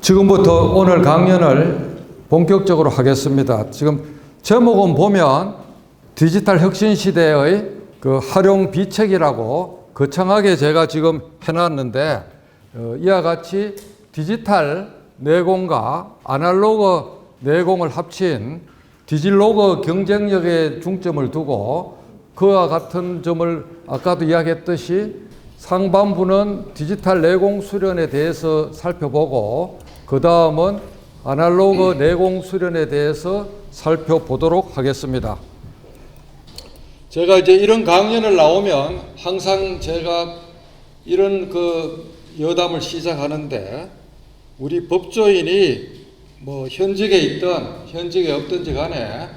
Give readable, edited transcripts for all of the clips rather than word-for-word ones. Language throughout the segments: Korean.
지금부터 오늘 강연을 본격적으로 하겠습니다. 지금 제목은 보면 디지털 혁신 시대의 그 활용 비책이라고 거창하게 제가 지금 해놨는데, 이와 같이 디지털 내공과 아날로그 내공을 합친 디지로그 경쟁력에 중점을 두고, 그와 같은 점을 아까도 이야기했듯이 상반부는 디지털 내공 수련에 대해서 살펴보고, 그 다음은 아날로그 내공 수련에 대해서 살펴보도록 하겠습니다. 제가 이제 이런 강연을 나오면 항상 제가 이런 여담을 시작하는데, 우리 법조인이 뭐 현직에 있든 현직에 없든지 간에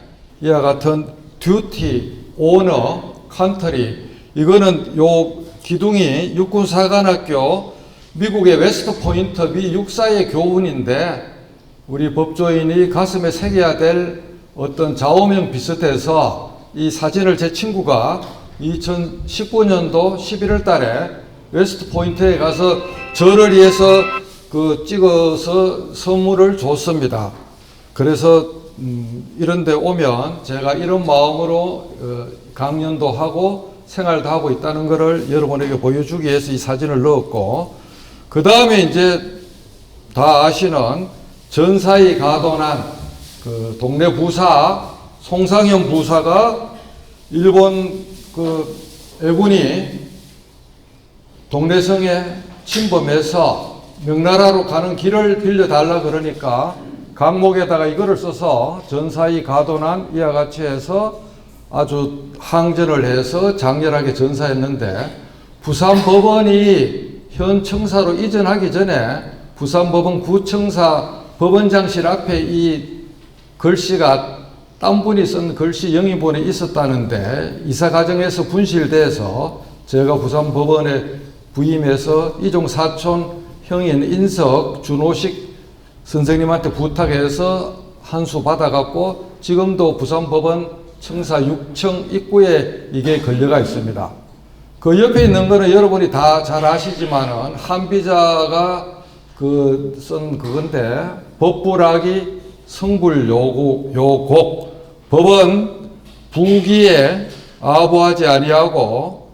이와 같은 듀티, 오너, 컨트리, 이거는 요 기둥이 육군사관학교 미국의 웨스트 포인트 미 육사의 교훈인데, 우리 법조인이 가슴에 새겨야 될 어떤 좌우명 비슷해서 이 사진을 제 친구가 2019년도 11월 달에 웨스트 포인트에 가서 저를 위해서 찍어서 선물을 줬습니다. 그래서 이런 데 오면 제가 이런 마음으로 강연도 하고 생활도 하고 있다는 것을 여러분에게 보여주기 위해서 이 사진을 넣었고, 그 다음에 이제 다 아시는 전사에 가도난 동네 부사 송상현 부사가 일본 애군이 동래성에 침범해서 명나라로 가는 길을 빌려달라 그러니까 강목에다가 이거를 써서 전사에 가도난 이와 같이 해서 아주 항전을 해서 장렬하게 전사했는데, 부산법원이 현 청사로 이전하기 전에 부산법원 구청사 법원장실 앞에 이 글씨가 딴 분이 쓴 글씨 영인본에 있었다는데, 이사 과정에서 분실돼서 제가 부산법원에 부임해서 이종 사촌 형인 인석 준호식 선생님한테 부탁해서 한 수 받아갖고 지금도 부산법원 청사 6층 입구에 이게 걸려가 있습니다. 그 옆에 있는 거는 여러분이 다 잘 아시지만은 한비자가 쓴 그건데, 법부라기 성불 요곡 법은 부기에 아부하지 아니하고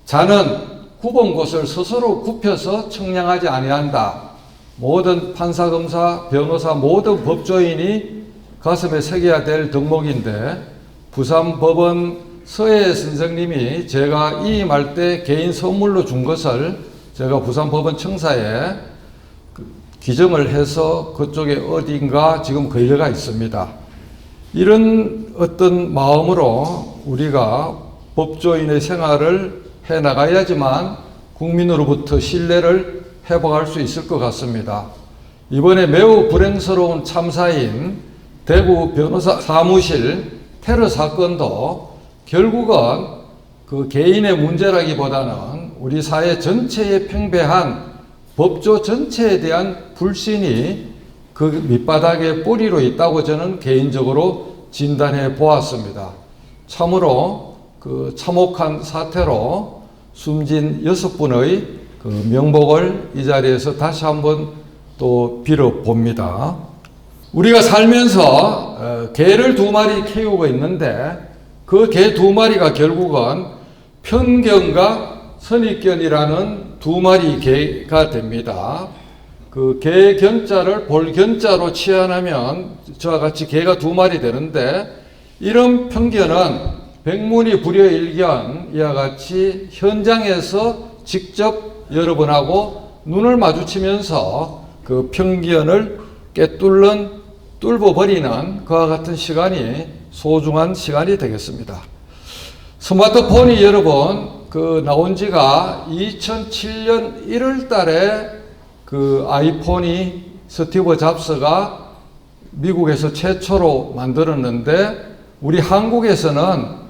자는 굽은 곳을 스스로 굽혀서 청량하지 아니한다. 모든 판사, 검사, 변호사, 모든 법조인이 가슴에 새겨야 될 덕목인데, 부산법원 서해 선생님이 제가 이임할 때 개인 선물로 준 것을 제가 부산법원 청사에 기증을 해서 그쪽에 어딘가 지금 걸려가 있습니다. 이런 어떤 마음으로 우리가 법조인의 생활을 해 나가야지만 국민으로부터 신뢰를 회복할 수 있을 것 같습니다. 이번에 매우 불행스러운 참사인 대구 변호사 사무실 테러 사건도 결국은 개인의 문제라기보다는 우리 사회 전체에 팽배한 법조 전체에 대한 불신이 밑바닥에 뿌리로 있다고 저는 개인적으로 진단해 보았습니다. 참으로 참혹한 사태로 숨진 6분의 명복을 이 자리에서 다시 한번 또 빌어봅니다. 우리가 살면서 개를 2마리 키우고 있는데, 그 개 2마리가 결국은 편견과 선입견이라는 2마리 개가 됩니다. 개 견자를 볼견자로 치환하면 저와 같이 개가 2마리 되는데, 이런 편견은 백문이 불여일견 이와 같이 현장에서 직접 여러분하고 눈을 마주치면서 그 편견을 뚫어버리는 그와 같은 시간이 소중한 시간이 되겠습니다. 스마트폰이 여러분 나온 지가 2007년 1월 달에 아이폰이 스티브 잡스가 미국에서 최초로 만들었는데, 우리 한국에서는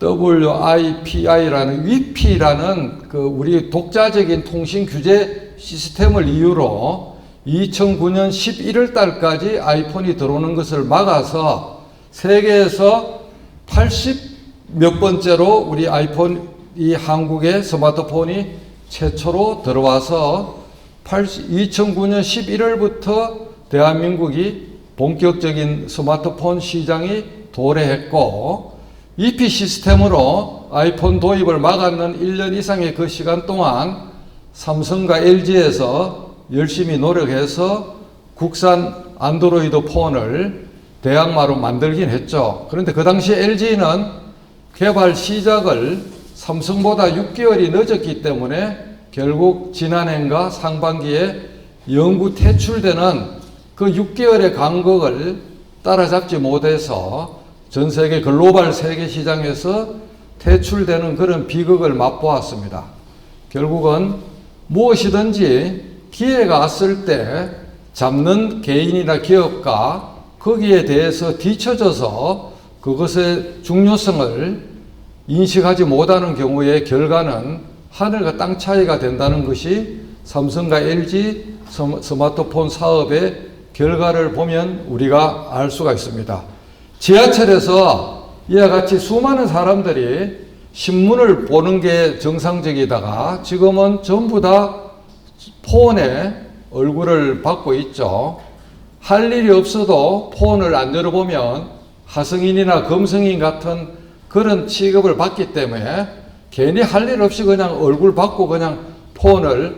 WIPI라는 위피라는 우리 독자적인 통신 규제 시스템을 이유로 2009년 11월 달까지 아이폰이 들어오는 것을 막아서 세계에서 80몇 번째로 우리 아이폰, 이 한국의 스마트폰이 최초로 들어와서 2009년 11월부터 대한민국이 본격적인 스마트폰 시장이 도래했고 EP 시스템으로 아이폰 도입을 막았는 1년 이상의 그 시간 동안 삼성과 LG에서 열심히 노력해서 국산 안드로이드 폰을 대항마로 만들긴 했죠. 그런데 그 당시 LG는 개발 시작을 삼성보다 6개월이 늦었기 때문에 결국 지난해인가 상반기에 영구 퇴출되는 그 6개월의 간격을 따라잡지 못해서 전 세계 글로벌 세계 시장에서 퇴출되는 그런 비극을 맛보았습니다. 결국은 무엇이든지 기회가 왔을 때 잡는 개인이나 기업가 거기에 대해서 뒤처져서 그것의 중요성을 인식하지 못하는 경우의 결과는 하늘과 땅 차이가 된다는 것이 삼성과 LG 스마트폰 사업의 결과를 보면 우리가 알 수가 있습니다. 지하철에서 이와 같이 수많은 사람들이 신문을 보는 게 정상적이다가 지금은 전부 다 폰에 얼굴을 받고 있죠. 할 일이 없어도 폰을 안 열어보면 하성인이나 검성인 같은 그런 취급을 받기 때문에 괜히 할 일 없이 그냥 얼굴 받고 그냥 폰을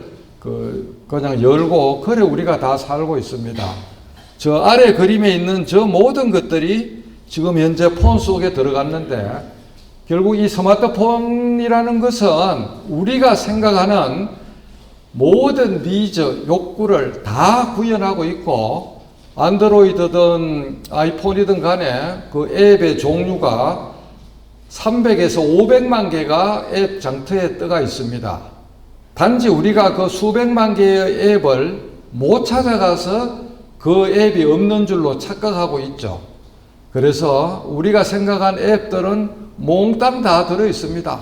그냥 열고 그래 우리가 다 살고 있습니다. 저 아래 그림에 있는 저 모든 것들이 지금 현재 폰 속에 들어갔는데 결국 이 스마트폰이라는 것은 우리가 생각하는 모든 니즈, 욕구를 다 구현하고 있고 안드로이드든 아이폰이든 간에 그 앱의 종류가 300에서 500만 개가 앱 장터에 떠가 있습니다. 단지 우리가 그 수백만 개의 앱을 못 찾아가서 그 앱이 없는 줄로 착각하고 있죠. 그래서 우리가 생각한 앱들은 몽땅 다 들어 있습니다.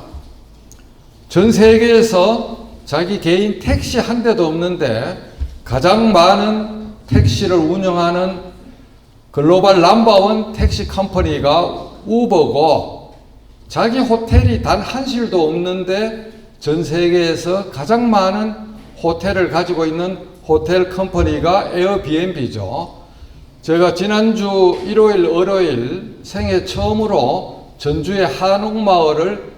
전 세계에서 자기 개인 택시 한 대도 없는데 가장 많은 택시를 운영하는 글로벌 넘버원 택시 컴퍼니가 우버고 자기 호텔이 단 한실도 없는데 전 세계에서 가장 많은 호텔을 가지고 있는 호텔 컴퍼니가 에어비앤비죠. 제가 지난주 일요일, 월요일 생애 처음으로 전주의 한옥마을을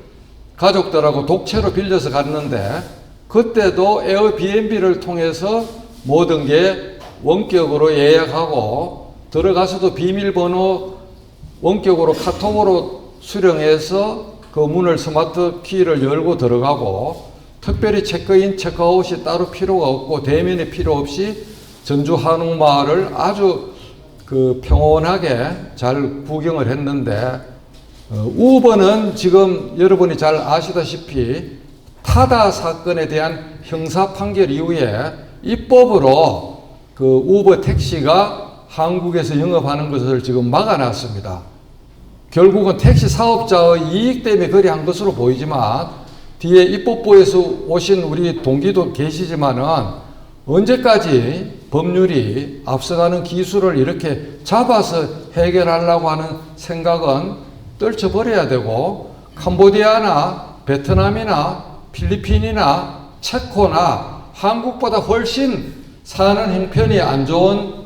가족들하고 독채로 빌려서 갔는데 그때도 에어비앤비를 통해서 모든 게 원격으로 예약하고 들어가서도 비밀번호 원격으로 카톡으로 수령해서 그 문을 스마트 키를 열고 들어가고 특별히 체크인, 체크아웃이 따로 필요가 없고 대면이 필요 없이 전주 한옥마을을 아주 평온하게 잘 구경을 했는데 우버는 지금 여러분이 잘 아시다시피 타다 사건에 대한 형사 판결 이후에 입법으로 그 우버 택시가 한국에서 영업하는 것을 지금 막아놨습니다. 결국은 택시 사업자의 이익 때문에 그리 한 것으로 보이지만 뒤에 입법부에서 오신 우리 동기도 계시지만은 언제까지 법률이 앞서가는 기술을 이렇게 잡아서 해결하려고 하는 생각은 떨쳐버려야 되고 캄보디아나 베트남이나 필리핀이나 체코나 한국보다 훨씬 사는 형편이 안 좋은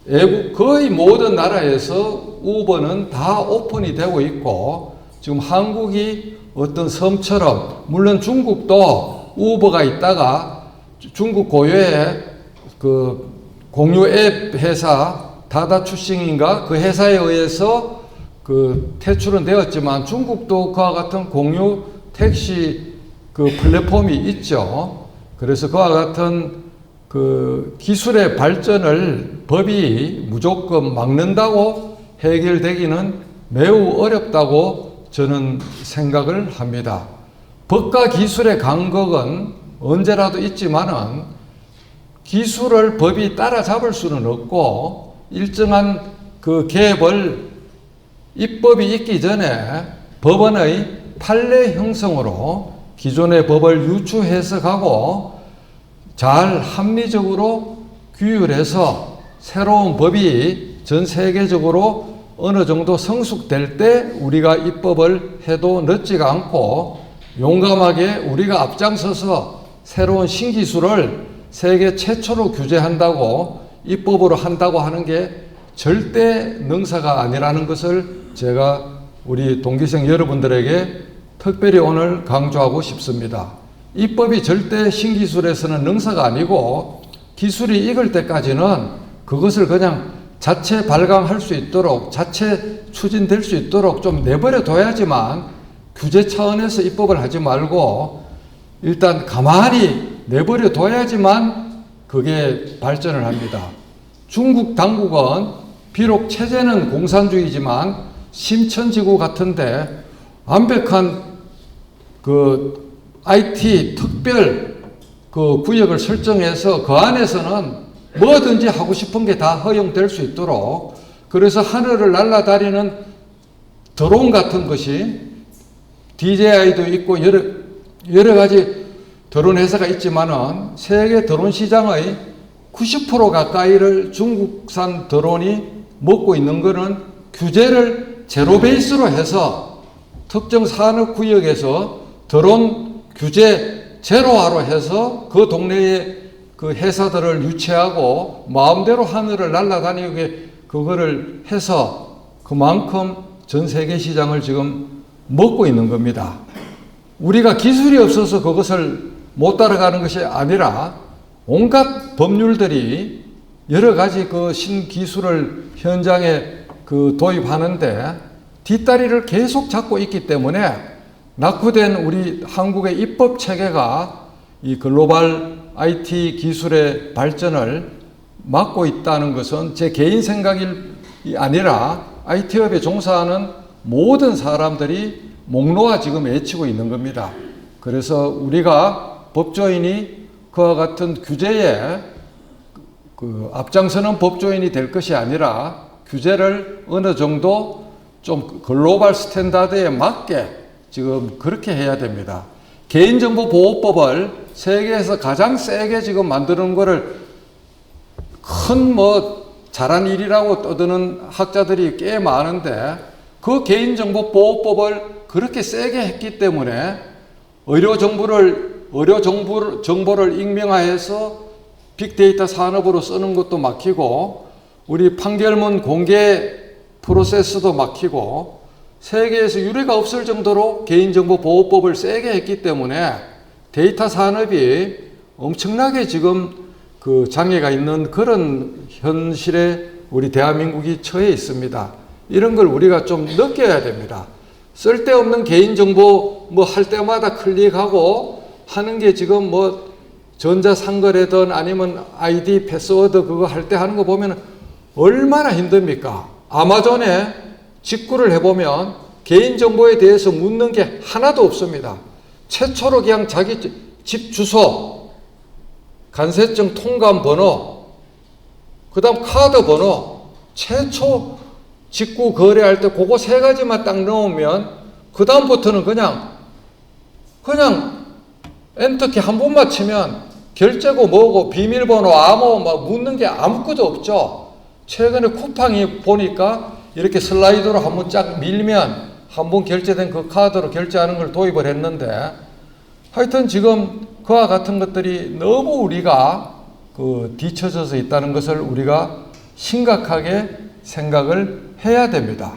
외국 거의 모든 나라에서 우버는 다 오픈이 되고 있고 지금 한국이 어떤 섬처럼 물론 중국도 우버가 있다가 중국 고유의 그 공유 앱 회사 다다추싱인가 그 회사에 의해서 그 퇴출은 되었지만 중국도 그와 같은 공유 택시 그 플랫폼이 있죠. 그래서 그와 같은 그 기술의 발전을 법이 무조건 막는다고 해결되기는 매우 어렵다고 저는 생각을 합니다. 법과 기술의 간격은 언제라도 있지만은 기술을 법이 따라잡을 수는 없고 일정한 그 갭을 입법이 있기 전에 법원의 판례 형성으로 기존의 법을 유추 해석하고 잘 합리적으로 규율해서 새로운 법이 전 세계적으로 어느 정도 성숙될 때 우리가 입법을 해도 늦지가 않고 용감하게 우리가 앞장서서 새로운 신기술을 세계 최초로 규제한다고 입법으로 한다고 하는 게 절대 능사가 아니라는 것을 제가 우리 동기생 여러분들에게 특별히 오늘 강조하고 싶습니다. 입법이 절대 신기술에서는 능사가 아니고 기술이 익을 때까지는 그것을 그냥 자체 발광할 수 있도록 자체 추진될 수 있도록 좀 내버려 둬야지만 규제 차원에서 입법을 하지 말고 일단 가만히 내버려 둬야지만 그게 발전을 합니다. 중국 당국은 비록 체제는 공산주의지만 심천지구 같은데 완벽한 그 IT 특별 그 구역을 설정해서 그 안에서는 뭐든지 하고 싶은 게 다 허용될 수 있도록, 그래서 하늘을 날아다니는 드론 같은 것이 DJI도 있고 여러 가지 드론 회사가 있지만은 세계 드론 시장의 90% 가까이를 중국산 드론이 먹고 있는 것은 규제를 제로 베이스로 해서 특정 산업 구역에서 드론 규제 제로화로 해서 그 동네에 그 회사들을 유치하고 마음대로 하늘을 날아다니게 그거를 해서 그만큼 전 세계 시장을 지금 먹고 있는 겁니다. 우리가 기술이 없어서 그것을 못 따라가는 것이 아니라 온갖 법률들이 여러 가지 그 신기술을 현장에 그 도입하는데 뒷다리를 계속 잡고 있기 때문에 낙후된 우리 한국의 입법 체계가 이 글로벌 IT 기술의 발전을 막고 있다는 것은 제 개인 생각이 아니라 IT업에 종사하는 모든 사람들이 목 놓아 지금 외치고 있는 겁니다. 그래서 우리가 법조인이 그와 같은 규제에 그 앞장서는 법조인이 될 것이 아니라 규제를 어느 정도 좀 글로벌 스탠다드에 맞게 지금 그렇게 해야 됩니다. 개인정보보호법을 세계에서 가장 세게 지금 만드는 거를 큰 잘한 일이라고 떠드는 학자들이 꽤 많은데 그 개인정보보호법을 그렇게 세게 했기 때문에 의료 정보를 익명화해서 빅데이터 산업으로 쓰는 것도 막히고 우리 판결문 공개 프로세스도 막히고 세계에서 유례가 없을 정도로 개인정보보호법을 세게 했기 때문에 데이터 산업이 엄청나게 지금 그 장애가 있는 그런 현실에 우리 대한민국이 처해 있습니다. 이런 걸 우리가 좀 느껴야 됩니다. 쓸데없는 개인정보 할 때마다 클릭하고 하는 게 지금 전자상거래든 아니면 아이디 패스워드 그거 할 때 하는 거 보면 얼마나 힘듭니까? 아마존에 직구를 해보면 개인정보에 대해서 묻는 게 하나도 없습니다. 최초로 그냥 자기 집 주소, 간세증 통관 번호, 그 다음 카드 번호, 최초 직구 거래할 때 그거 세 가지만 딱 넣으면 그 다음부터는 그냥 엔터키 한 번만 치면 결제고 뭐고 비밀번호 암호 묻는 게 아무것도 없죠. 최근에 쿠팡이 보니까 이렇게 슬라이드로 한번 쫙 밀면 한 번 결제된 그 카드로 결제하는 걸 도입을 했는데 하여튼 지금 그와 같은 것들이 너무 우리가 뒤처져서 있다는 것을 우리가 심각하게 생각을 해야 됩니다.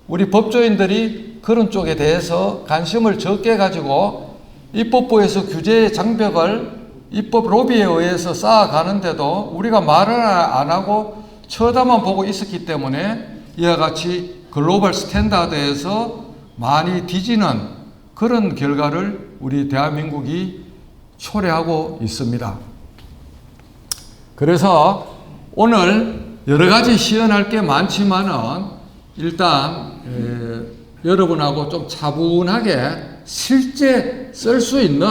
우리 법조인들이 그런 쪽에 대해서 관심을 적게 가지고 입법부에서 규제의 장벽을 입법 로비에 의해서 쌓아가는데도 우리가 말을 안 하고 쳐다만 보고 있었기 때문에 이와 같이 글로벌 스탠다드에서 많이 뒤지는 그런 결과를 우리 대한민국이 초래하고 있습니다. 그래서 오늘 여러 가지 시연할 게 많지만은 일단 여러분하고 좀 차분하게 실제 쓸 수 있는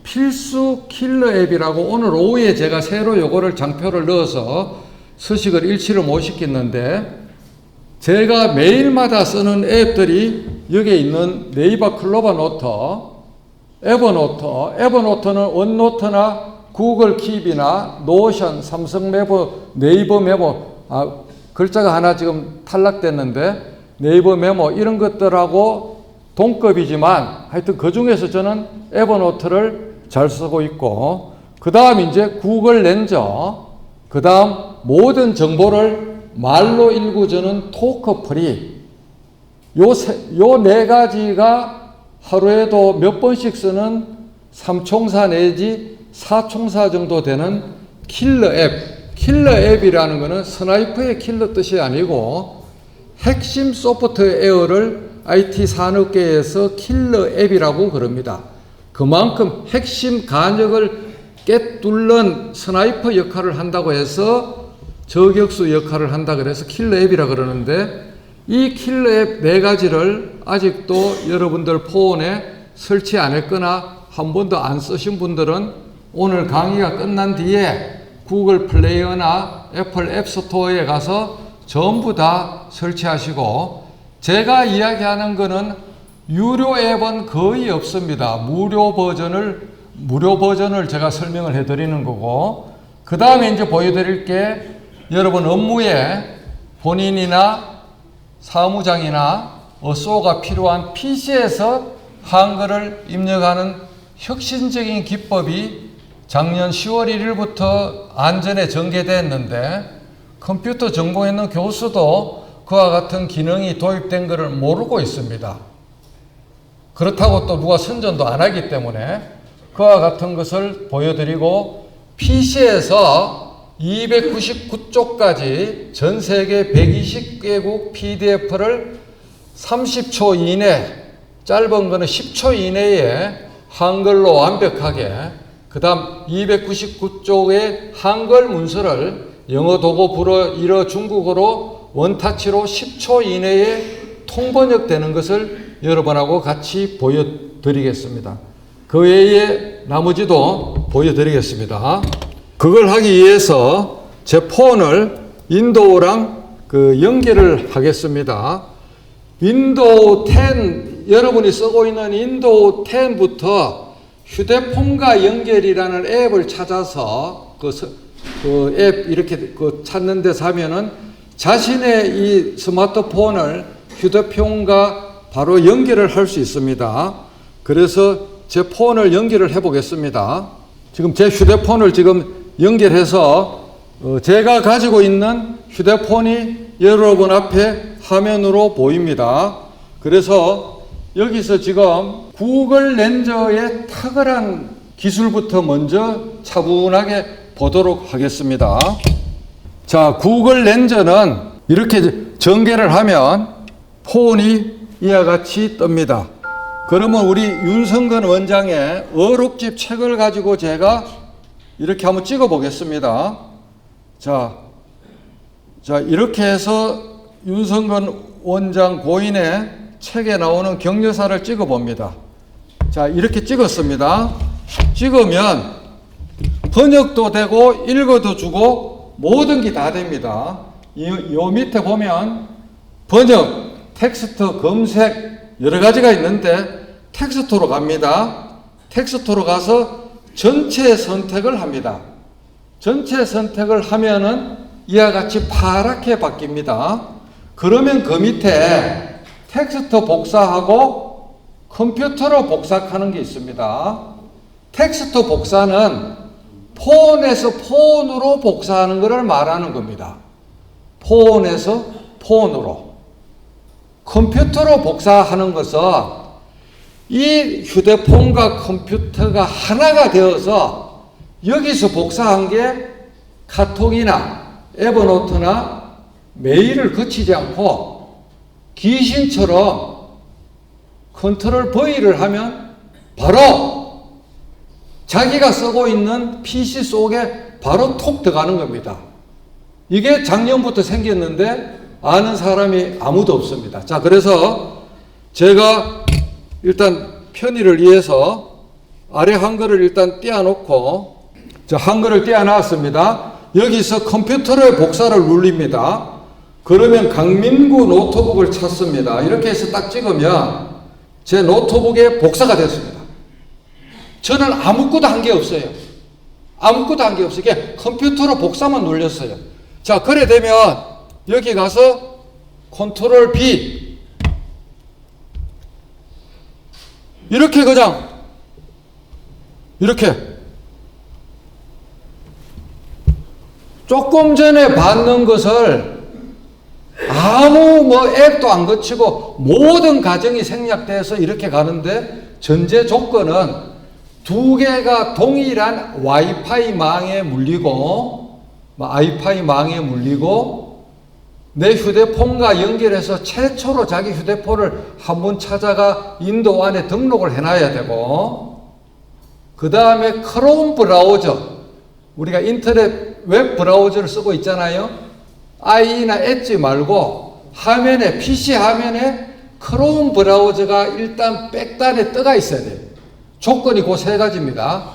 필수 킬러 앱이라고 오늘 오후에 제가 새로 요거를 장표를 넣어서 서식을 일치를 못 시켰는데 제가 매일마다 쓰는 앱들이 여기에 있는 네이버 클로버 노트, 에버노트는 원노트나 구글 킵이나 노션, 삼성 메모, 네이버 메모, 글자가 하나 지금 탈락됐는데 네이버 메모 이런 것들하고 동급이지만 하여튼 그 중에서 저는 에버노트를 잘 쓰고 있고 그 다음 이제 구글 렌저, 그 다음 모든 정보를 말로 읽어주는 토크프리. 요 네 가지가 하루에도 몇 번씩 쓰는 3총사 내지 4총사 정도 되는 킬러 앱. 킬러 앱이라는 것은 스나이퍼의 킬러 뜻이 아니고 핵심 소프트웨어를 IT 산업계에서 킬러 앱이라고 그럽니다. 그만큼 핵심 간역을 깨뚫는 스나이퍼 역할을 한다고 해서 저격수 역할을 한다 그래서 킬러 앱이라 그러는데, 이 킬러 앱 네 가지를 아직도 여러분들 폰에 설치 안 했거나 한 번도 안 쓰신 분들은 오늘 강의가 끝난 뒤에 구글 플레이어나 애플 앱스토어에 가서 전부 다 설치하시고, 제가 이야기하는 거는 유료 앱은 거의 없습니다. 무료 버전을 제가 설명을 해 드리는 거고, 그 다음에 이제 보여드릴 게 여러분 업무에 본인이나 사무장이나 어쏘가 필요한 PC에서 한글을 입력하는 혁신적인 기법이 작년 10월 1일부터 안전에 전개됐는데, 컴퓨터 전공했는 교수도 그와 같은 기능이 도입된 것을 모르고 있습니다. 그렇다고 또 누가 선전도 안 하기 때문에 그와 같은 것을 보여드리고, PC에서 299쪽까지 전 세계 120개국 PDF를 30초 이내, 짧은 거는 10초 이내에 한글로 완벽하게, 그 다음 299쪽의 한글 문서를 영어 도구, 불어, 일어, 중국어로 원타치로 10초 이내에 통번역되는 것을 여러분하고 같이 보여드리겠습니다. 그 외에 나머지도 보여드리겠습니다. 그걸 하기 위해서 제 폰을 윈도우랑 연결을 하겠습니다. 윈도우 10, 여러분이 쓰고 있는 윈도우 10부터 휴대폰과 연결이라는 앱을 찾아서 그 앱 이렇게 찾는 데서 하면은 자신의 이 스마트폰을 휴대폰과 바로 연결을 할 수 있습니다. 그래서 제 폰을 연결을 해 보겠습니다. 지금 제 휴대폰을 지금 연결해서 제가 가지고 있는 휴대폰이 여러분 앞에 화면으로 보입니다. 그래서 여기서 지금 구글 렌저의 탁월한 기술부터 먼저 차분하게 보도록 하겠습니다. 자, 구글 렌저는 이렇게 전개를 하면 폰이 이와 같이 뜹니다. 그러면 우리 윤성근 원장의 어록집 책을 가지고 제가 이렇게 한번 찍어 보겠습니다. 자, 이렇게 해서 윤성근 원장 고인의 책에 나오는 격려사를 찍어 봅니다. 자, 이렇게 찍었습니다. 찍으면 번역도 되고 읽어도 주고 모든 게 다 됩니다. 요 밑에 보면 번역, 텍스트, 검색 여러 가지가 있는데 텍스트로 갑니다. 텍스트로 가서 전체 선택을 합니다. 전체 선택을 하면은 이와 같이 파랗게 바뀝니다. 그러면 그 밑에 텍스트 복사하고 컴퓨터로 복사하는 게 있습니다. 텍스트 복사는 폰에서 폰으로 복사하는 것을 말하는 겁니다. 폰에서 폰으로. 컴퓨터로 복사하는 것은 이 휴대폰과 컴퓨터가 하나가 되어서 여기서 복사한 게 카톡이나 에버노트나 메일을 거치지 않고 귀신처럼 컨트롤 V를 하면 바로 자기가 쓰고 있는 PC 속에 바로 톡 들어가는 겁니다. 이게 작년부터 생겼는데 아는 사람이 아무도 없습니다. 자, 그래서 제가 일단 편의를 위해서 아래 한글을 일단 띄워놓고, 자, 한글을 띄워놨습니다. 여기서 컴퓨터로의 복사를 눌립니다. 그러면 강민구 노트북을 찾습니다. 이렇게 해서 딱 찍으면 제 노트북에 복사가 됐습니다. 저는 아무것도 한 게 없어요. 아무것도 한 게 없어요. 이게 컴퓨터로 복사만 눌렸어요. 자, 그래 되면 여기 가서 컨트롤 B 이렇게 그냥 이렇게 조금 전에 받는 것을 아무 앱도 안 거치고 모든 과정이 생략돼서 이렇게 가는데, 전제 조건은 두 개가 동일한 와이파이 망에 물리고 내 휴대폰과 연결해서 최초로 자기 휴대폰을 한번 찾아가 인도 안에 등록을 해놔야 되고, 그 다음에 크롬 브라우저, 우리가 인터넷 웹 브라우저를 쓰고 있잖아요. IE나 엣지 말고 화면에, PC 화면에 크롬 브라우저가 일단 백단에 떠가 있어야 돼요. 조건이 그 세 가지입니다.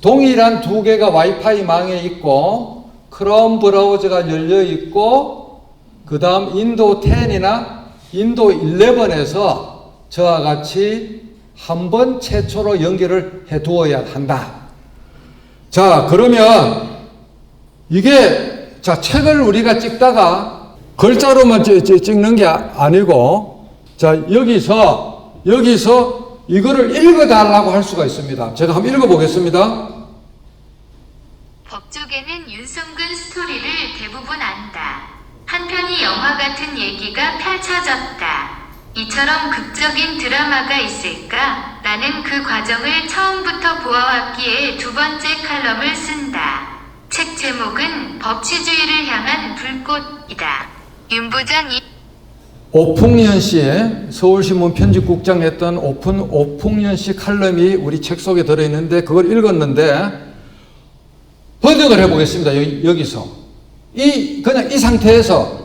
동일한 두 개가 와이파이 망에 있고, 크롬 브라우저가 열려 있고, 그 다음 인도 10이나 인도 11에서 저와 같이 한번 최초로 연결을 해 두어야 한다. 자, 그러면 이게, 자, 책을 우리가 찍다가 글자로만 찍는 게 아니고, 자, 여기서 이거를 읽어달라고 할 수가 있습니다. 제가 한번 읽어보겠습니다. 법조계는 윤성근 스토리를 대부분 안다. 한편이 영화 같은 얘기가 펼쳐졌다. 이처럼 극적인 드라마가 있을까? 나는 그 과정을 처음부터 보아왔기에 두 번째 칼럼을 쓴다. 책 제목은 법치주의를 향한 불꽃이다. 윤 부장이 오풍연 씨의 서울신문 편집국장 했던 오풍연 씨 칼럼이 우리 책 속에 들어있는데, 그걸 읽었는데 번역을 해보겠습니다. 여기서 그냥 이 상태에서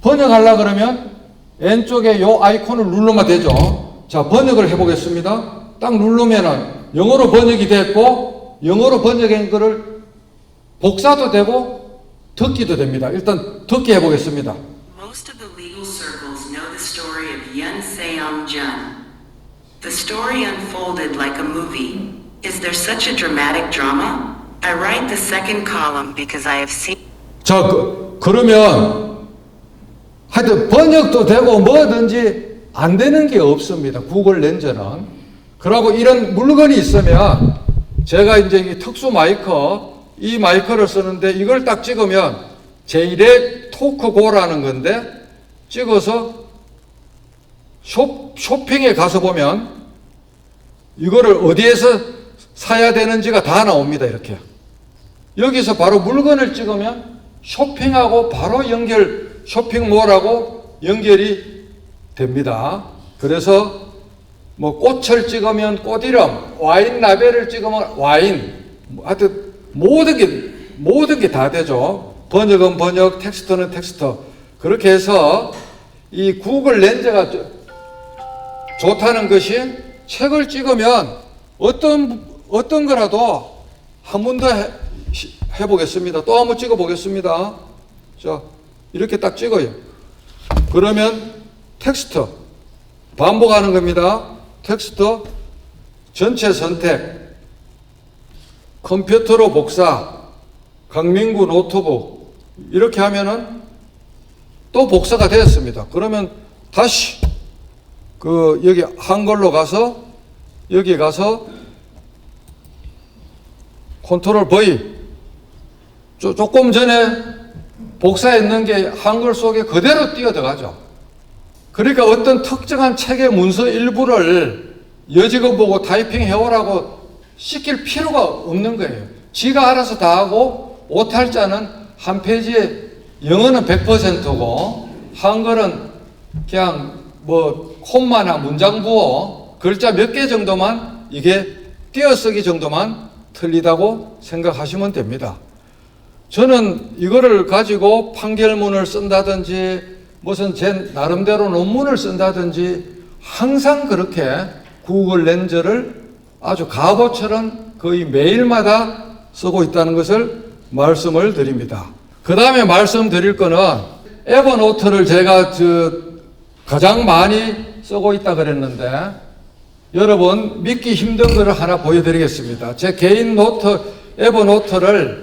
번역하려고 그러면 왼쪽에 요 아이콘을 누르면 되죠. 자, 번역을 해보겠습니다. 딱 누르면은 영어로 번역이 됐고, 영어로 번역한 거를 복사도 되고 듣기도 됩니다. 일단 듣기 해보겠습니다. Most of the legal circles know the story of Yoon Seong-jun. The story unfolded like a movie. Is there such a dramatic drama? I write the second column because I have seen. 자, 그러면 하여튼 번역도 되고 뭐든지 안 되는 게 없습니다. 구글 렌즈는. 그러고 이런 물건이 있으면, 제가 이제 이 특수 이 마이크를 쓰는데, 이걸 딱 찍으면 제1의 토크고라는 건데, 찍어서 쇼핑에 가서 보면 이거를 어디에서 사야 되는지가 다 나옵니다. 이렇게. 여기서 바로 물건을 찍으면 쇼핑하고 바로 쇼핑몰하고 연결이 됩니다. 그래서 뭐 꽃을 찍으면 꽃이름, 와인 라벨을 찍으면 와인, 하여튼 모든 게 다 되죠. 번역은 번역, 텍스트는 텍스트. 그렇게 해서 이 구글 렌즈가 좋다는 것이, 책을 찍으면 어떤 거라도 한 번 더 해보겠습니다. 또 한번 찍어보겠습니다. 자, 이렇게 딱 찍어요. 그러면 텍스트 반복하는 겁니다. 텍스트 전체 선택, 컴퓨터로 복사, 강민구 노트북, 이렇게 하면은 또 복사가 되었습니다. 그러면 다시 여기 한글로 가서, 여기 가서 컨트롤 V, 조금 전에 복사했는 게 한글 속에 그대로 뛰어 들어가죠. 그러니까 어떤 특정한 책의 문서 일부를 여직원 보고 타이핑 해오라고 시킬 필요가 없는 거예요. 지가 알아서 다 하고, 오탈자는 한 페이지에 영어는 100%고 한글은 그냥 뭐 콤마나 문장 부호, 글자 몇 개 정도만, 이게 띄어쓰기 정도만 틀리다고 생각하시면 됩니다. 저는 이거를 가지고 판결문을 쓴다든지 무슨 제 나름대로 논문을 쓴다든지 항상 그렇게 구글 렌즈를 아주 가보처럼 거의 매일마다 쓰고 있다는 것을 말씀을 드립니다. 그 다음에 말씀드릴 거는 에버노트를 제가 가장 많이 쓰고 있다 그랬는데, 여러분 믿기 힘든 거를 하나 보여드리겠습니다. 제 개인 노트 에버노트를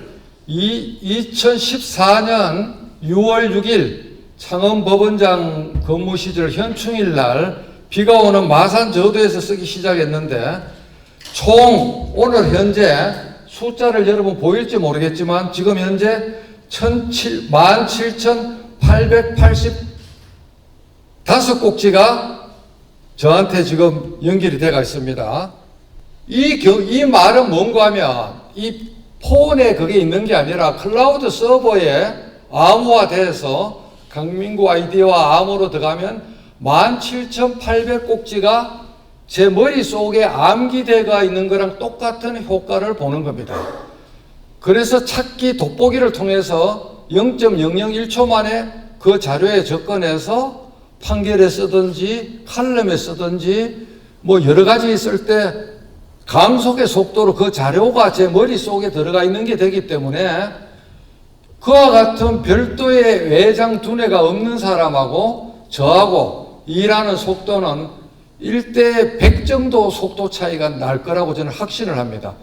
2014년 6월 6일 창원법원장 근무 시절 현충일 날 비가 오는 마산 저도에서 쓰기 시작했는데, 총 오늘 현재 숫자를 여러분 보일지 모르겠지만 지금 현재 17,885꼭지가 저한테 지금 연결이 되어 있습니다. 이 말은 뭔가 하면 이 폰에 그게 있는 게 아니라 클라우드 서버에 암호화돼서 강민구 아이디와 암호로 들어가면 17,800꼭지가 제 머릿속에 암기되어 있는 거랑 똑같은 효과를 보는 겁니다. 그래서 찾기 돋보기를 통해서 0.001초 만에 그 자료에 접근해서 판결에 쓰든지 칼럼에 쓰든지 뭐 여러 가지 있을 때 감속의 속도로 그 자료가 제 머릿속에 들어가 있는 게 되기 때문에 그와 같은 별도의 외장 두뇌가 없는 사람하고 저하고 일하는 속도는 1대 100 정도 속도 차이가 날 거라고 저는 확신을 합니다.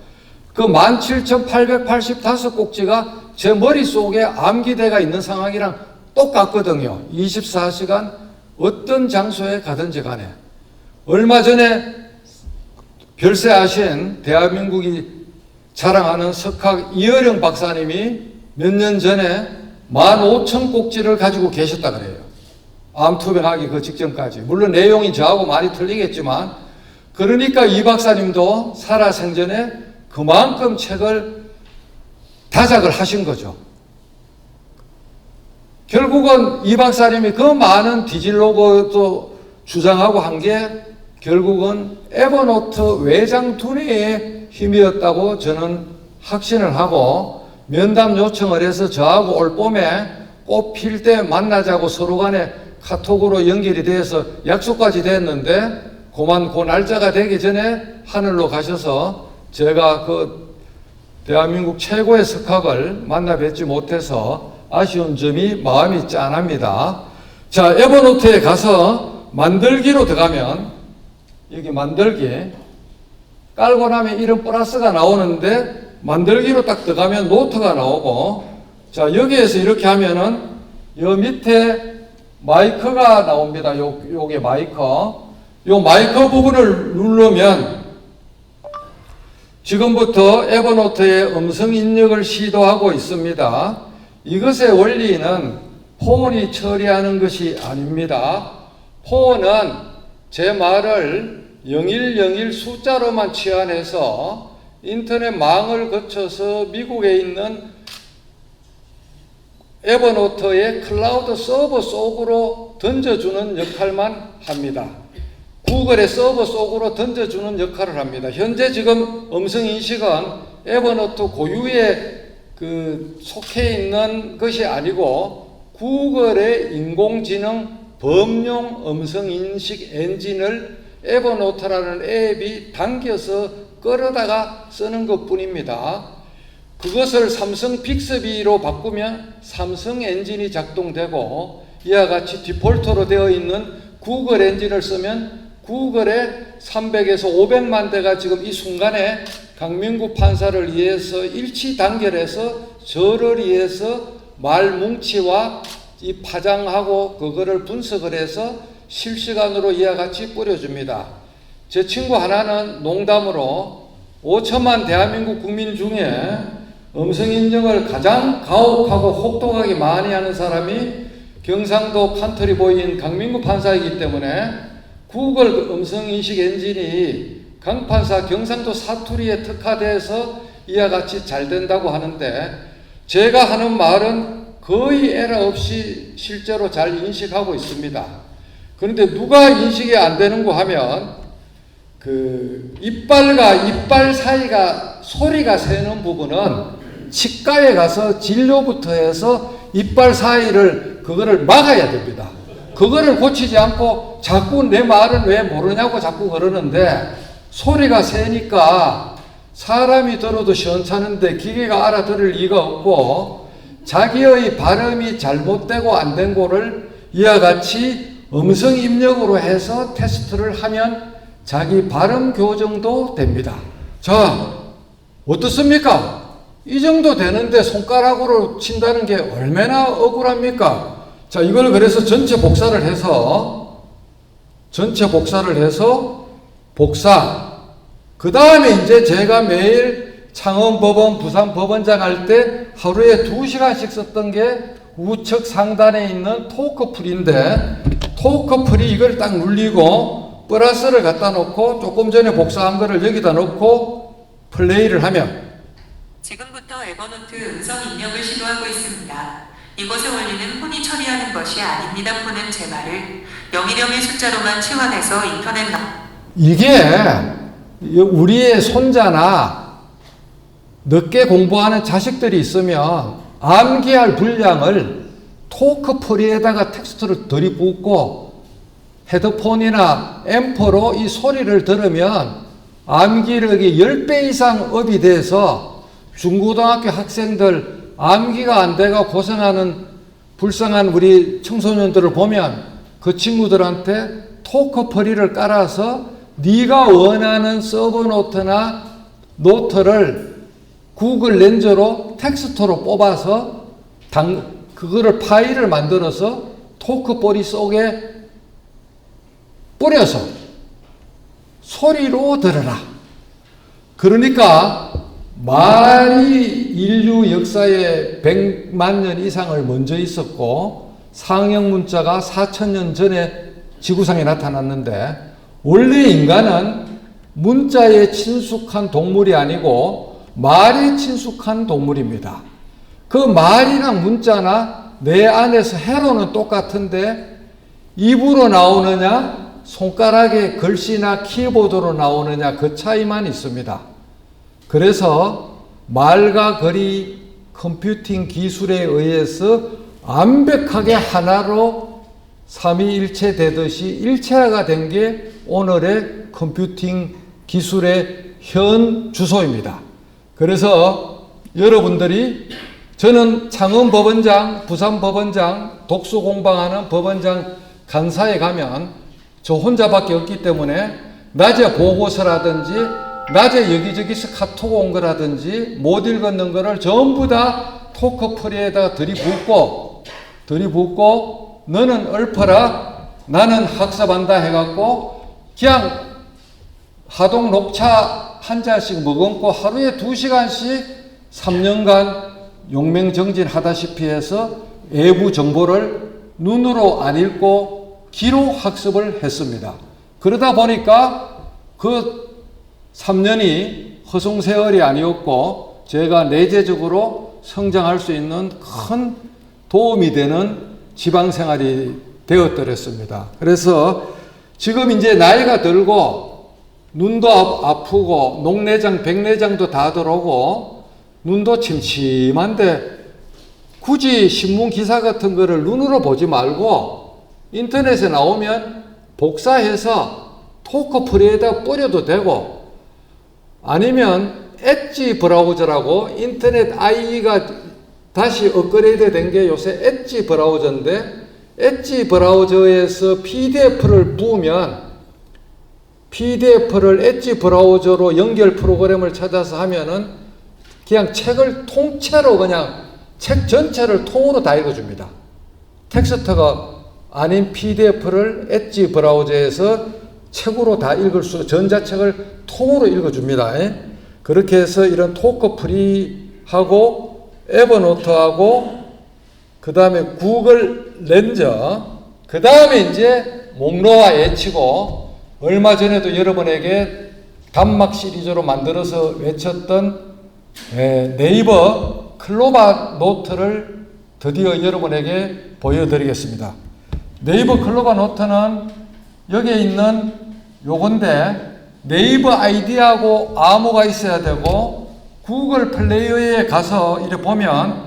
그 17,885꼭지가 제 머릿속에 암기대가 있는 상황이랑 똑같거든요. 24시간 어떤 장소에 가든지 간에. 얼마 전에 별세하신 대한민국이 자랑하는 석학 이어령 박사님이 몇 년 전에 15,000꼭지를 가지고 계셨다 그래요. 암투병하기 그 직전까지. 물론 내용이 저하고 많이 틀리겠지만, 그러니까 이 박사님도 살아생전에 그만큼 책을 다작을 하신 거죠. 결국은 이 박사님이 그 많은 디질로그도 주장하고 한 게 결국은 에버노트 외장 두뇌의 힘이었다고 저는 확신을 하고 면담 요청을 해서 저하고 올 봄에 꽃 필 때 만나자고 서로 간에 카톡으로 연결이 돼서 약속까지 됐는데 그만 그 날짜가 되기 전에 하늘로 가셔서 제가 그 대한민국 최고의 석학을 만나 뵙지 못해서 아쉬운 점이 마음이 짠합니다. 자, 에버노트에 가서 만들기로 들어가면 여기 만들기 깔고 나면 이런 플러스가 나오는데 만들기로 딱 들어가면 노트가 나오고, 자, 여기에서 이렇게 하면은 요 밑에 마이크가 나옵니다. 요게 마이크. 요 마이크 부분을 누르면 지금부터 에버노트에 음성 입력을 시도하고 있습니다. 이것의 원리는 폰이 처리하는 것이 아닙니다. 폰은 제 말을 0101 숫자로만 치환해서 인터넷망을 거쳐서 미국에 있는 에버노트의 클라우드 서버 속으로 던져주는 역할만 합니다. 구글의 서버 속으로 던져주는 역할을 합니다. 현재 지금 음성인식은 에버노트 고유의 속해 있는 것이 아니고 구글의 인공지능 범용 음성인식 엔진을 에버노트라는 앱이 당겨서 끌어다가 쓰는 것 뿐입니다. 그것을 삼성 빅스비로 바꾸면 삼성 엔진이 작동되고, 이와 같이 디폴트로 되어 있는 구글 엔진을 쓰면 구글의 300에서 500만 대가 지금 이 순간에 강민구 판사를 위해서 일치 단결해서 저를 위해서 말 뭉치와 이 파장하고 그거를 분석을 해서 실시간으로 이와 같이 뿌려줍니다. 제 친구 하나는 농담으로 5천만 대한민국 국민 중에 음성 인증을 가장 가혹하고 혹독하게 많이 하는 사람이 경상도 컨트리보이인 강민구 판사이기 때문에 구글 음성인식 엔진이 강판사 경상도 사투리에 특화돼서 이와 같이 잘 된다고 하는데, 제가 하는 말은 거의 에러 없이 실제로 잘 인식하고 있습니다. 그런데 누가 인식이 안 되는고 하면 이빨과 이빨 사이가 소리가 새는 부분은 치과에 가서 진료부터 해서 이빨 사이를 그거를 막아야 됩니다. 그거를 고치지 않고 자꾸 내 말은 왜 모르냐고 자꾸 그러는데, 소리가 새니까 사람이 들어도 시원찮은데 기계가 알아들을 리가 없고, 자기의 발음이 잘못되고 안 된 거를 이와 같이 음성 입력으로 해서 테스트를 하면 자기 발음 교정도 됩니다. 자, 어떻습니까? 이 정도 되는데 손가락으로 친다는 게 얼마나 억울합니까? 자, 이걸 그래서 전체 복사를 해서 복사. 그 다음에 이제 제가 매일 창원법원, 부산법원장 할 때 하루에 2시간씩 썼던 게 우측 상단에 있는 토크풀인데, 토크풀이 이걸 딱 눌리고 플러스를 갖다 놓고 조금 전에 복사한 거를 여기다 놓고 플레이를 하면 지금부터 에버노트 음성 입력을 시도하고 있습니다. 이것의 원리는 폰이 처리하는 것이 아닙니다. 폰은 제 말을 010의 숫자로만 치환해서 인터넷 이게 우리의 손자나 늦게 공부하는 자식들이 있으면 암기할 분량을 토크풀이에다가 텍스트를 들이붓고 헤드폰이나 앰프로 이 소리를 들으면 암기력이 10배 이상 업이 돼서 중고등학교 학생들 암기가 안 돼가 고생하는 불쌍한 우리 청소년들을 보면 그 친구들한테 토크풀이를 깔아서 네가 원하는 서브노트나 노트를 구글 렌저로 텍스트로 뽑아서 그거를 파일을 만들어서 토크풀이 속에 뿌려서 소리로 들으라. 그러니까 말이 인류 역사에 100만 년 이상을 먼저 있었고 상형 문자가 4,000년 전에 지구상에 나타났는데, 원래 인간은 문자에 친숙한 동물이 아니고 말에 친숙한 동물입니다. 그 말이나 문자나 내 안에서 회로는 똑같은데 입으로 나오느냐 손가락의 글씨나 키보드로 나오느냐 그 차이만 있습니다. 그래서 말과 글이 컴퓨팅 기술에 의해서 완벽하게 하나로 삼위일체 되듯이 일체화가 된 게 오늘의 컴퓨팅 기술의 현 주소입니다. 그래서 여러분들이, 저는 창원법원장, 부산법원장, 독수공방하는 법원장 간사에 가면 저 혼자밖에 없기 때문에 낮에 보고서라든지 낮에 여기저기서 카톡 온 거라든지 못 읽었는 거를 전부 다 토크풀이에다가 들이붓고 너는 읊어라, 나는 학습한다 해갖고 그냥 하동 녹차 한 잔씩 머금고 하루에 2시간씩 3년간 용맹정진 하다시피 해서 외부 정보를 눈으로 안 읽고 귀로 학습을 했습니다. 그러다 보니까 그 3년이 허송세월이 아니었고 제가 내재적으로 성장할 수 있는 큰 도움이 되는 지방생활이 되었더랬습니다. 그래서 지금 이제 나이가 들고 눈도 아프고 녹내장, 백내장도 다 들어오고 눈도 침침한데 굳이 신문 기사 같은 거를 눈으로 보지 말고 인터넷에 나오면 복사해서 토크풀이에다 뿌려도 되고, 아니면 엣지 브라우저라고 인터넷 IE가 다시 업그레이드 된 게 요새 엣지 브라우저인데, 엣지 브라우저에서 PDF를 부으면 PDF를 엣지 브라우저로 연결 프로그램을 찾아서 하면은 그냥 책을 통째로 그냥 책 전체를 통으로 다 읽어줍니다. 텍스트가 아닌 PDF를 엣지 브라우저에서 책으로 다 읽을 수, 전자책을 통으로 읽어줍니다. 그렇게 해서 이런 토크풀이하고 에버노트하고 그 다음에 구글 렌저, 그 다음에 이제 목로와 예치고, 얼마 전에도 여러분에게 단막 시리즈로 만들어서 외쳤던 네이버 클로바 노트를 드디어 여러분에게 보여드리겠습니다. 네이버 클로바 노트는 여기에 있는 요건데, 네이버 아이디하고 암호가 있어야 되고, 구글 플레이어에 가서 이렇게 보면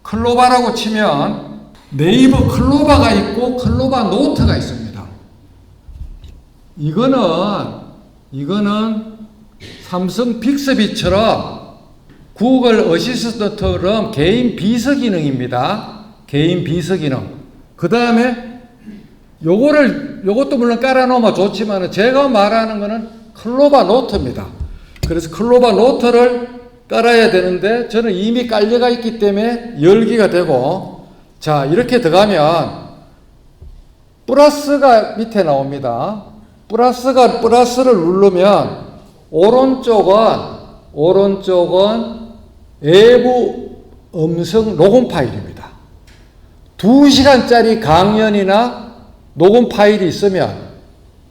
클로바라고 치면 네이버 클로바가 있고 클로바 노트가 있습니다. 이거는 삼성 빅스비처럼 구글 어시스턴트처럼 개인 비서 기능입니다. 개인 비서 기능. 그 다음에 요것도 물론 깔아놓으면 좋지만 제가 말하는 거는 클로바 노트입니다. 그래서 클로바 노트를 깔아야 되는데 저는 이미 깔려가 있기 때문에 열기가 되고, 자, 이렇게 들어가면 플러스가 밑에 나옵니다. 플러스를 누르면 오른쪽은 오른쪽은 외부 음성 녹음 파일입니다. 2시간짜리 강연이나 녹음 파일이 있으면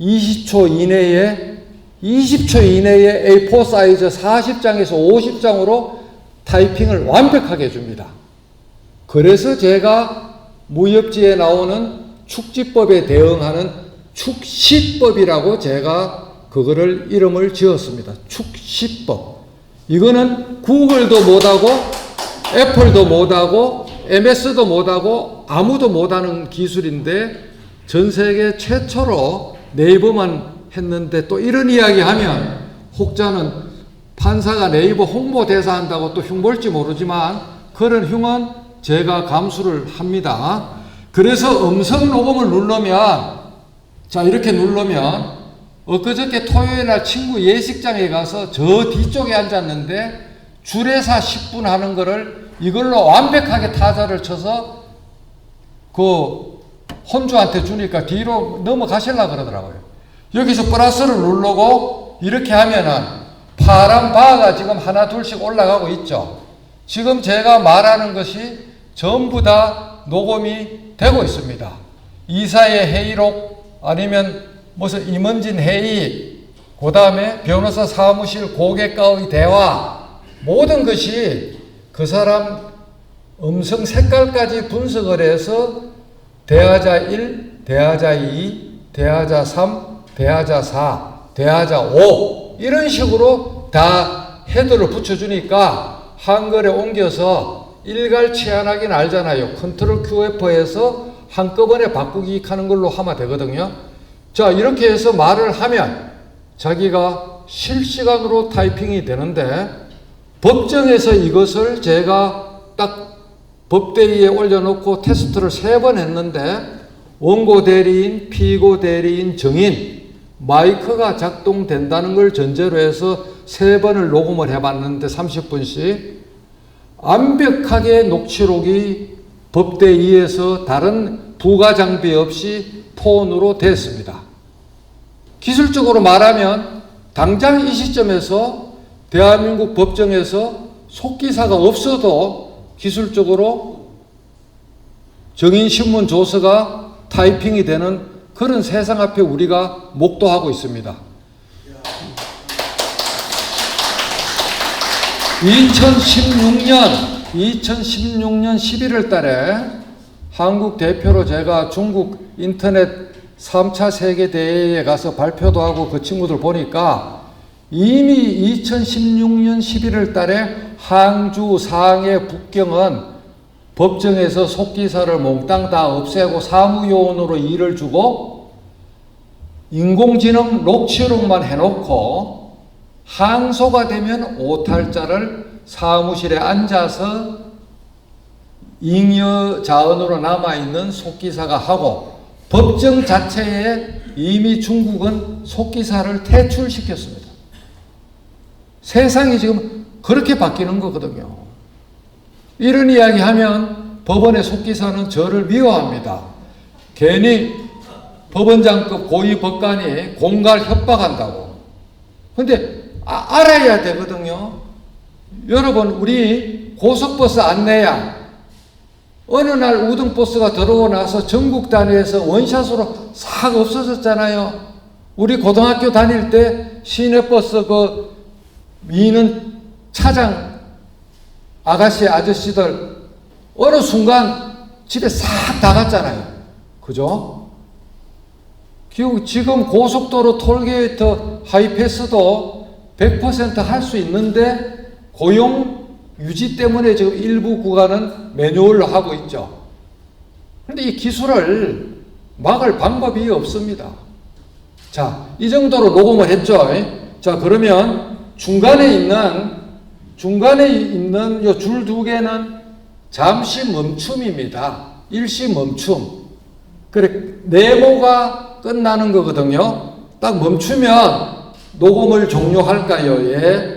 20초 이내에 A4 사이즈 40장에서 50장으로 타이핑을 완벽하게 해줍니다. 그래서 제가 무협지에 나오는 축지법에 대응하는 축시법이라고 제가 그거를 이름을 지었습니다. 축시법. 이거는 구글도 못하고 애플도 못하고 MS도 못하고 아무도 못하는 기술인데 전 세계 최초로 네이버만 했는데, 또 이런 이야기 하면 혹자는 판사가 네이버 홍보대사 한다고 또 흉볼지 모르지만 그런 흉은 제가 감수를 합니다. 그래서 음성 녹음을 누르면, 자 이렇게 누르면, 엊그저께 토요일 날 친구 예식장에 가서 저 뒤쪽에 앉았는데 주례사 10분 하는 거를 이걸로 완벽하게 타자를 쳐서 그 혼주한테 주니까 뒤로 넘어가시려고 그러더라고요. 여기서 플러스를 누르고 이렇게 하면은 파란 바가 지금 하나 둘씩 올라가고 있죠. 지금 제가 말하는 것이 전부 다 녹음이 되고 있습니다. 이사의 회의록, 아니면 무슨 임원진 회의, 그 다음에 변호사 사무실 고객과의 대화, 모든 것이 그 사람 음성 색깔까지 분석을 해서 대하자 1, 대하자 2, 대하자 3, 대하자 4, 대하자 5 이런 식으로 다 헤드를 붙여주니까 한글에 옮겨서 일갈치안하긴 알잖아요. 컨트롤 QF에서 한꺼번에 바꾸기 하는 걸로 하면 되거든요. 자, 이렇게 해서 말을 하면 자기가 실시간으로 타이핑이 되는데, 법정에서 이것을 제가 딱 법대리에 올려놓고 테스트를 3번 했는데, 원고 대리인, 피고 대리인, 증인 마이크가 작동된다는 걸 전제로 해서 3번을 녹음을 해봤는데 30분씩 완벽하게 녹취록이 법대위에서 다른 부가 장비 없이 폰으로 됐습니다. 기술적으로 말하면 당장 이 시점에서 대한민국 법정에서 속기사가 없어도 기술적으로 정인신문 조서가 타이핑이 되는 그런 세상 앞에 우리가 목도하고 있습니다. 2016년 11월 달에 한국 대표로 제가 중국 인터넷 3차 세계대회에 가서 발표도 하고 그 친구들 보니까 이미 2016년 11월 달에 항주, 상해, 북경은 법정에서 속기사를 몽땅 다 없애고 사무요원으로 일을 주고 인공지능 녹취록만 해놓고 항소가 되면 오탈자를 사무실에 앉아서 잉여 자언으로 남아있는 속기사가 하고, 법정 자체에 이미 중국은 속기사를 퇴출시켰습니다. 세상이 지금 그렇게 바뀌는 거거든요. 이런 이야기 하면 법원의 속기사는 저를 미워합니다. 괜히 법원장급 고위 법관이 공갈 협박한다고. 근데 알아야 되거든요. 여러분, 우리 고속버스 안내양 어느 날 우등버스가 들어오고 나서 전국 단위에서 원샷으로 싹 없어졌잖아요. 우리 고등학교 다닐 때 시내버스 그 미는 차장 아가씨 아저씨들 어느 순간 집에 싹 다 갔잖아요. 그죠? 지금 고속도로 톨게이트 하이패스도 100% 할 수 있는데 고용 유지 때문에 지금 일부 구간은 매뉴얼로 하고 있죠. 그런데 이 기술을 막을 방법이 없습니다. 자, 이 정도로 녹음을 했죠. 자, 그러면 중간에 있는 이 줄 2개는 잠시 멈춤입니다. 일시 멈춤. 그래, 네모가 끝나는 거거든요. 딱 멈추면 녹음을 종료할까요? 예.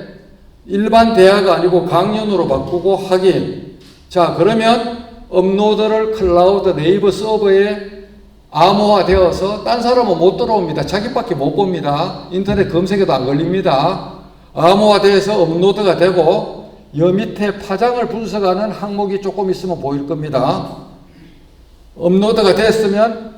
일반 대화가 아니고 강연으로 바꾸고 확인. 자, 그러면 업로드를 클라우드 네이버 서버에 암호화되어서 딴 사람은 못 들어옵니다. 자기밖에 못 봅니다. 인터넷 검색에도 안 걸립니다. 암호화돼서 업로드가 되고 여 밑에 파장을 분석하는 항목이 조금 있으면 보일 겁니다. 업로드가 됐으면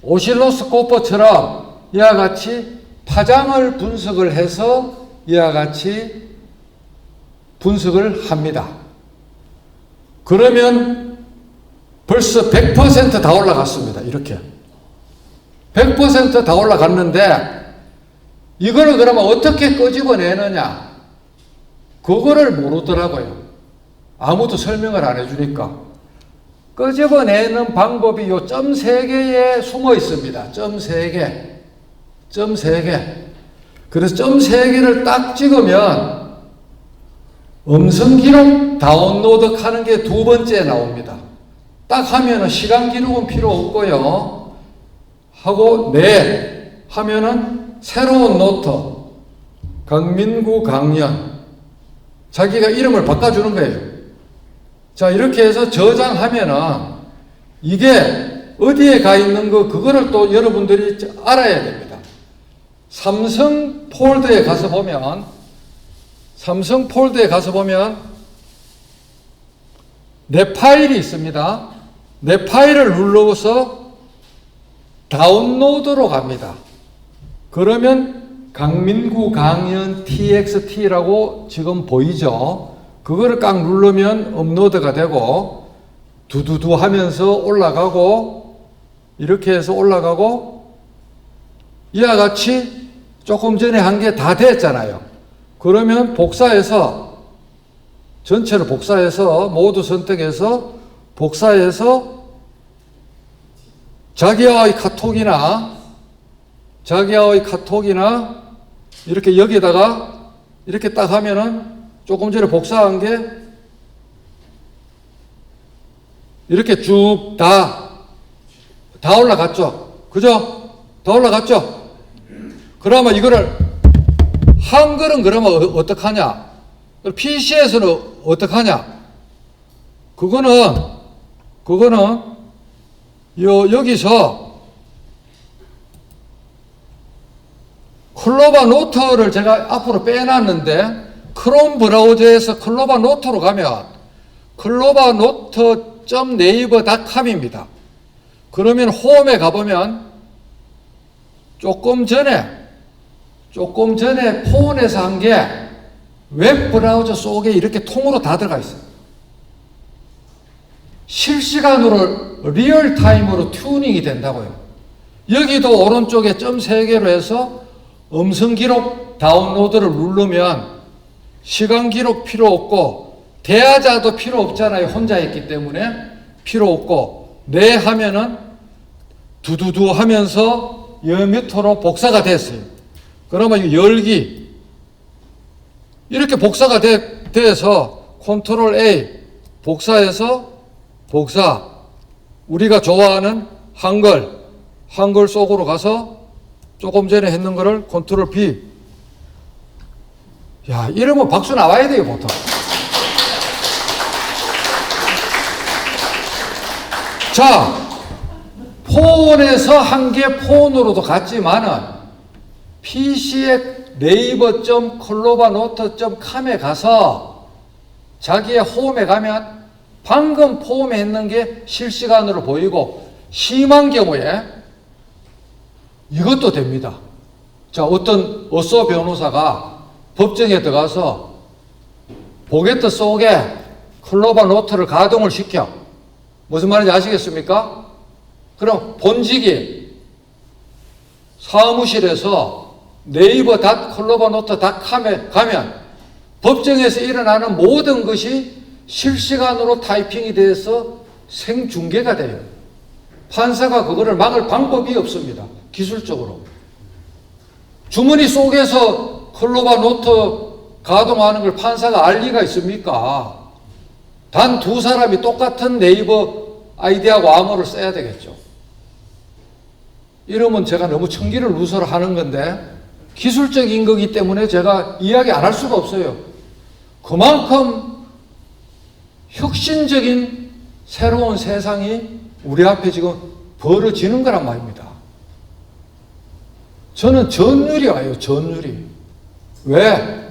오실로스코프처럼 이와 같이 파장을 분석을 해서 이와 같이 분석을 합니다. 그러면 벌써 100% 다 올라갔습니다. 이렇게 100% 다 올라갔는데 이거를 그러면 어떻게 끄집어내느냐, 그거를 모르더라고요. 아무도 설명을 안 해주니까. 끄집어내는 방법이 요 점 3개에 숨어 있습니다. 점 3개. 점 3개. 그래서 점 3개를 딱 찍으면 음성 기록 다운로드 하는 게 두 번째 나옵니다. 딱 하면은 시간 기록은 필요 없고요. 하고 네 하면은 새로운 노트 강민구 강연 자기가 이름을 바꿔주는 거예요. 자, 이렇게 해서 저장하면은 이게 어디에 가 있는 거 그거를 또 여러분들이 알아야 됩니다. 삼성 폴더에 가서 보면 내 파일이 있습니다. 내 파일을 눌러서 다운로드로 갑니다. 그러면 강민구 강연 txt라고 지금 보이죠? 그거를 꽉 누르면 업로드가 되고 두두두 하면서 올라가고 이렇게 해서 올라가고 이와 같이 조금 전에 한 게 다 됐잖아요. 그러면 복사해서 전체를 복사해서 모두 선택해서 복사해서 자기와의 카톡이나 이렇게 여기다가 이렇게 딱 하면은 조금 전에 복사한 게 이렇게 쭉 다 올라갔죠. 그죠? 다 올라갔죠? 그러면 이거를 한글은 그러면 어떡하냐? PC에서는 어떡하냐? 그거는 여기서 클로바 노트를 제가 앞으로 빼놨는데 크롬 브라우저에서 클로바 노트로 가면 클로바노트.naver.com입니다. 그러면 홈에 가보면 조금 전에 폰에서 한 게 웹브라우저 속에 이렇게 통으로 다 들어가 있어요. 실시간으로 리얼타임으로 튜닝이 된다고요. 여기도 오른쪽에 점 3개로 해서 음성 기록 다운로드를 누르면 시간 기록 필요 없고 대화자도 필요 없잖아요. 혼자 했기 때문에 필요 없고 네 하면은 두두두 하면서 여 밑으로 복사가 됐어요. 그러면 열기 이렇게 복사가 돼서 컨트롤 A 복사해서 복사 우리가 좋아하는 한글 속으로 가서 조금 전에 했는 거를 컨트롤 B. 야, 이러면 박수 나와야 돼요, 보통. 자, 폰에서 한 개 폰으로도 갔지만은 PC의 naver.클로바노트.com에 가서 자기의 홈에 가면 방금 포함했는 게 실시간으로 보이고 심한 경우에 이것도 됩니다. 자, 어떤 어쏘 변호사가 법정에 들어가서 보게트 속에 클로바 노트를 가동을 시켜. 무슨 말인지 아시겠습니까? 그럼 본직이 사무실에서 네이버.클로바노트.com에 가면 법정에서 일어나는 모든 것이 실시간으로 타이핑이 돼서 생중계가 돼요. 판사가 그거를 막을 방법이 없습니다. 기술적으로. 주머니 속에서 클로바 노트 가동하는 걸 판사가 알 리가 있습니까? 단 두 사람이 똑같은 네이버 아이디하고 암호를 써야 되겠죠. 이러면 제가 너무 청기를 누설을 하는 건데 기술적인 거기 때문에 제가 이야기 안 할 수가 없어요. 그만큼 혁신적인 새로운 세상이 우리 앞에 지금 벌어지는 거란 말입니다. 저는 전율이 와요. 전율이. 왜?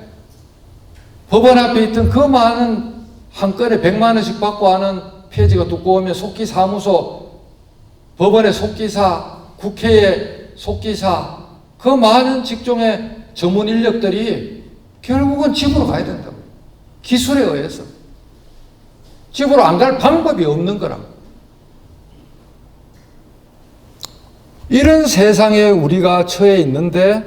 법원 앞에 있던 그 많은 한 건에 100만 원씩 받고 하는 페이지가 두꺼우면 속기사무소, 법원의 속기사, 국회의 속기사, 그 많은 직종의 전문 인력들이 결국은 집으로 가야 된다고. 기술에 의해서. 집으로 안 갈 방법이 없는 거라고. 이런 세상에 우리가 처해 있는데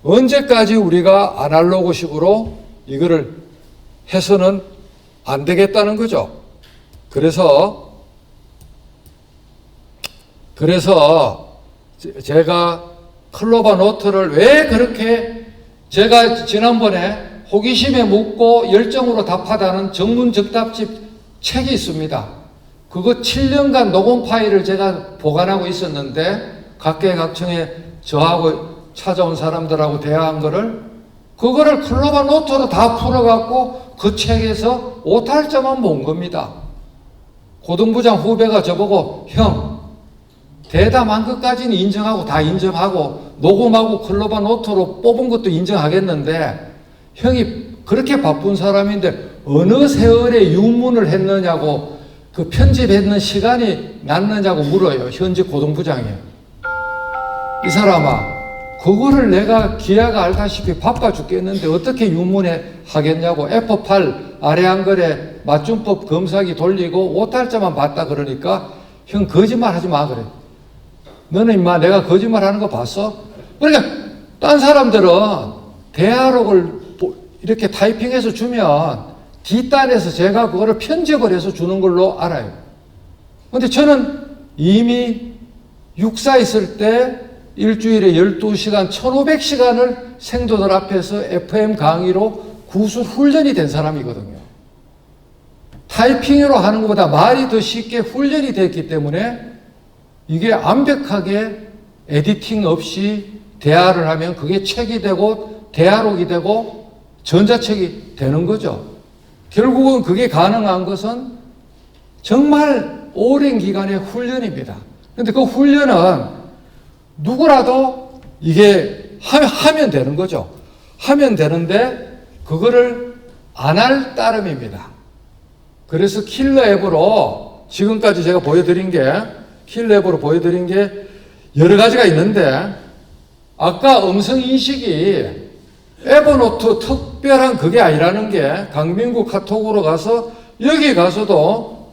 언제까지 우리가 아날로그식으로 이거를 해서는 안 되겠다는 거죠. 그래서 제가 클로바 노트를 왜 그렇게 제가 지난번에 호기심에 묻고 열정으로 답하다는 전문적답집 책이 있습니다. 그거 7년간 녹음 파일을 제가 보관하고 있었는데 각계각층에 저하고 찾아온 사람들하고 대화한 그거를 클로바 노트로 다 풀어갖고 그 책에서 오탈자만 본 겁니다. 고등부장 후배가 저보고 형 대담한 것까지는 인정하고 다 인정하고 녹음하고 클로바 노트로 뽑은 것도 인정하겠는데 형이 그렇게 바쁜 사람인데 어느 세월에 유문을 했느냐고 그 편집했는 시간이 났느냐고 물어요. 현직 고등부장이. 이 사람아 그거를 내가 기아가 알다시피 바빠 죽겠는데 어떻게 유문에 하겠냐고. F8 아래 한글에 맞춤법 검사기 돌리고 오탈자만 봤다 그러니까 형 거짓말 하지 마 그래. 너는 임마 내가 거짓말 하는 거 봤어? 그러니까 딴 사람들은 대화록을 이렇게 타이핑해서 주면 뒷단에서 제가 그거를 편집을 해서 주는 걸로 알아요. 근데 저는 이미 육사 있을 때 일주일에 12시간, 1500시간을 생도들 앞에서 FM 강의로 구술 훈련이 된 사람이거든요. 타이핑으로 하는 것보다 말이 더 쉽게 훈련이 됐기 때문에 이게 완벽하게 에디팅 없이 대화를 하면 그게 책이 되고 대화록이 되고 전자책이 되는 거죠. 결국은 그게 가능한 것은 정말 오랜 기간의 훈련입니다. 그런데 그 훈련은 누구라도 이게 하면 되는 거죠. 하면 되는데 그거를 안 할 따름입니다. 그래서 킬러 앱으로 지금까지 제가 보여드린 게 여러 가지가 있는데 아까 음성인식이 에버노트 특별한 그게 아니라는 게 강민구 카톡으로 가서 여기 가서도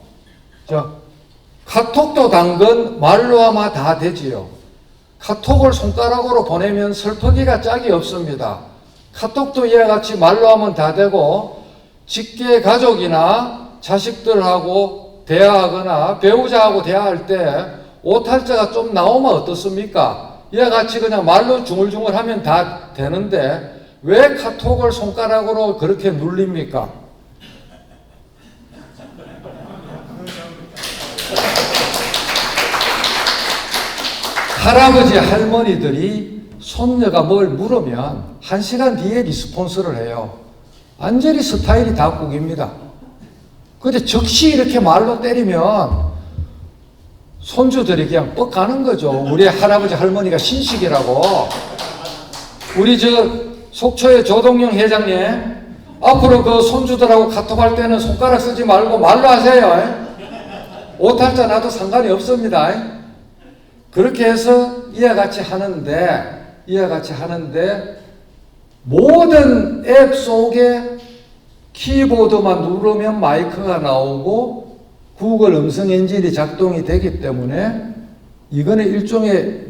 카톡도 당근 말로 아마 다 되지요. 카톡을 손가락으로 보내면 슬프기가 짝이 없습니다. 카톡도 이와 같이 말로 하면 다 되고 직계 가족이나 자식들하고 대화하거나 배우자하고 대화할 때 오탈자가 좀 나오면 어떻습니까? 이와 같이 그냥 말로 중얼중얼 하면 다 되는데 왜 카톡을 손가락으로 그렇게 눌립니까? 할아버지 할머니들이 손녀가 뭘 물으면 1시간 뒤에 리스폰스를 해요. 완전히 스타일이 닭국입니다. 근데 즉시 이렇게 말로 때리면 손주들이 그냥 뻑 가는 거죠. 우리 할아버지 할머니가 신식이라고. 우리 속초의 조동영 회장님 앞으로 그 손주들하고 카톡할 때는 손가락 쓰지 말고 말로 하세요. 오탈자 나도 상관이 없습니다. 그렇게 해서 이와 같이 하는데 모든 앱 속에 키보드만 누르면 마이크가 나오고 구글 음성 엔진이 작동이 되기 때문에 이거는 일종의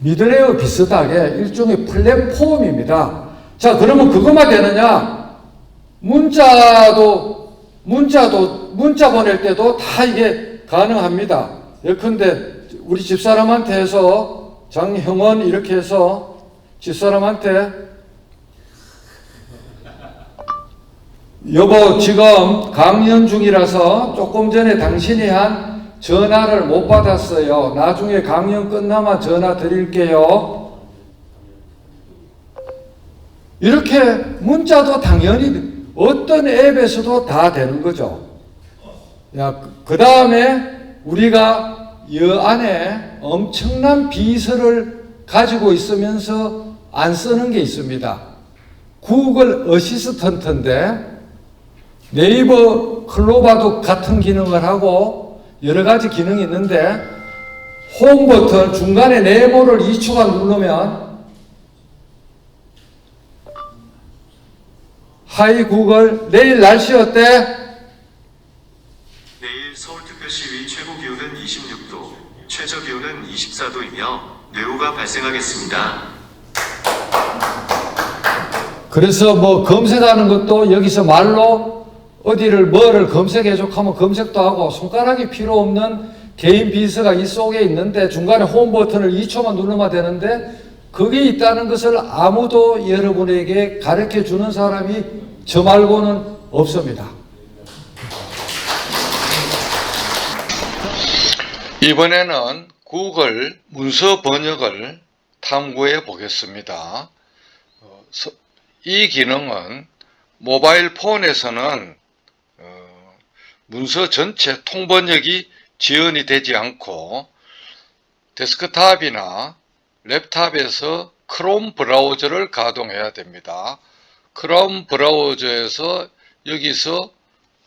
미들웨어 비슷하게 일종의 플랫폼입니다. 자, 그러면 그것만 되느냐? 문자 보낼 때도 다 이게 가능합니다. 예컨대 우리 집사람한테 해서 장형원 이렇게 해서 집사람한테 여보 지금 강연 중이라서 조금 전에 당신이 한 전화를 못 받았어요. 나중에 강연 끝나면 전화 드릴게요. 이렇게 문자도 당연히 어떤 앱에서도 다 되는 거죠. 그 다음에 우리가 여 안에 엄청난 비서를 가지고 있으면서 안 쓰는 게 있습니다. 구글 어시스턴트인데 네이버 클로바도 같은 기능을 하고 여러 가지 기능이 있는데 홈 버튼 중간에 네모를 2초간 누르면 하이 구글 내일 날씨 어때? 내일 서울특별시 위 최고 기온은 26도, 최저 기온은 24도이며 뇌우가 발생하겠습니다. 그래서 뭐 검색하는 것도 여기서 말로 어디를 뭐를 검색해줘 하면 검색도 하고 손가락이 필요 없는 개인 비서가 이 속에 있는데 중간에 홈 버튼을 2초만 누르면 되는데 그게 있다는 것을 아무도 여러분에게 가르쳐 주는 사람이 저 말고는 없습니다. 이번에는 구글 문서 번역을 탐구해 보겠습니다. 이 기능은 모바일 폰에서는 문서 전체 통번역이 지원이 되지 않고 데스크탑이나 랩탑에서 크롬 브라우저를 가동해야 됩니다. 크롬 브라우저에서 여기서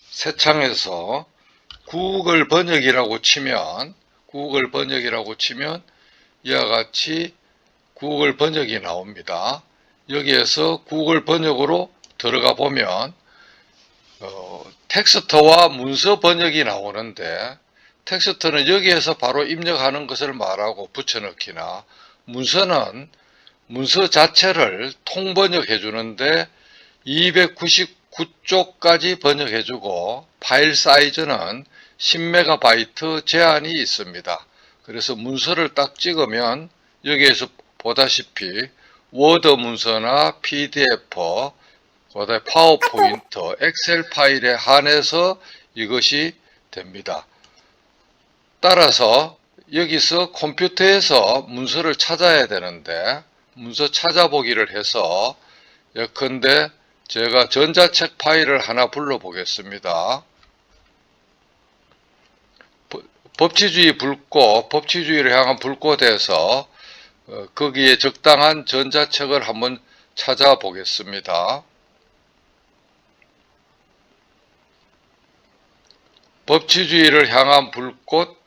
새 창에서 구글 번역이라고 치면 이와 같이 구글 번역이 나옵니다. 여기에서 구글 번역으로 들어가 보면 텍스트와 문서 번역이 나오는데 텍스트는 여기에서 바로 입력하는 것을 말하고 붙여넣기나 문서는 문서 자체를 통번역해 주는데 299쪽까지 번역해 주고 파일 사이즈는 10MB 제한이 있습니다. 그래서 문서를 딱 찍으면 여기에서 보다시피 워드 문서나 PDF, 그다음에 파워포인트, 엑셀 파일에 한해서 이것이 됩니다. 따라서 여기서 컴퓨터에서 문서를 찾아야 되는데 문서 찾아보기를 해서 예컨대 제가 전자책 파일을 하나 불러보겠습니다. 법치주의 불꽃, 법치주의를 향한 불꽃에서 거기에 적당한 전자책을 한번 찾아보겠습니다. 법치주의를 향한 불꽃,